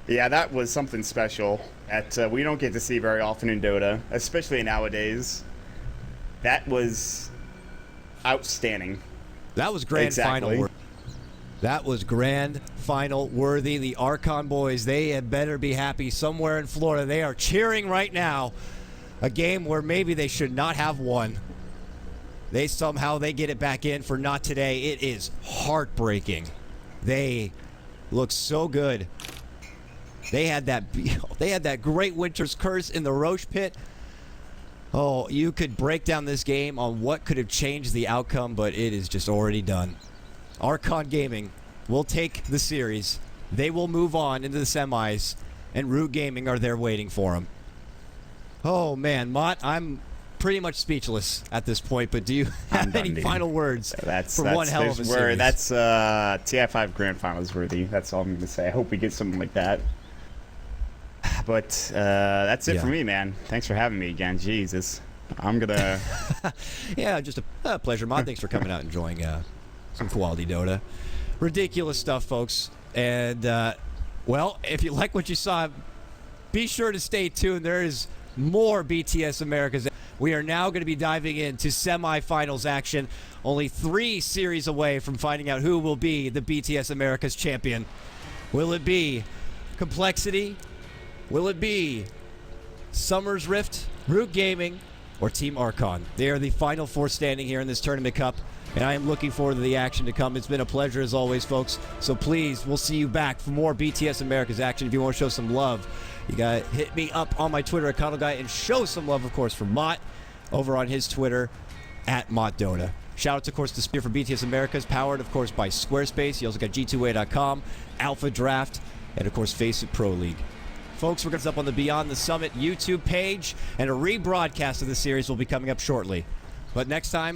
Yeah, that was something special. that we don't get to see very often in Dota, especially nowadays. That was outstanding. That was grand final worthy. That was grand final worthy. The Archon boys, they had better be happy somewhere in Florida. They are cheering right now. A game where maybe they should not have won. They get it back in for not today. It is heartbreaking. They look so good. They had that great Winter's Curse in the Roche pit. Oh, you could break down this game on what could have changed the outcome, but it is just already done. Archon Gaming will take the series. They will move on into the semis, and Root Gaming are there waiting for them. Oh, man, Maut, I'm pretty much speechless at this point, but do you have any final words for one hell of a series? That's TI5 Grand Finals worthy. That's all I'm going to say. I hope we get something like that. But that's it for me, man. Thanks for having me again. Jesus. I'm going to... Yeah, just a pleasure, Maut. Thanks for coming out and enjoying some quality Dota. Ridiculous stuff, folks. And, well, if you like what you saw, be sure to stay tuned. There is more BTS Americas. We are now going to be diving into semifinals action. Only 3 series away from finding out who will be the BTS Americas champion. Will it be Complexity? Will it be Summer's Rift, Root Gaming, or Team Archon? They are the final 4 standing here in this Tournament Cup, and I am looking forward to the action to come. It's been a pleasure as always, folks. So please, we'll see you back for more BTS Americas action. If you want to show some love, you got to hit me up on my Twitter at KotLGuy, and show some love, of course, for Maut over on his Twitter at MautDota. Shout out, of course, to Spear for BTS Americas, powered, of course, by Squarespace. You also got G2A.com, Alpha Draft, and, of course, Face It Pro League. Folks, we're going to up on the Beyond the Summit YouTube page, and a rebroadcast of the series will be coming up shortly. But next time,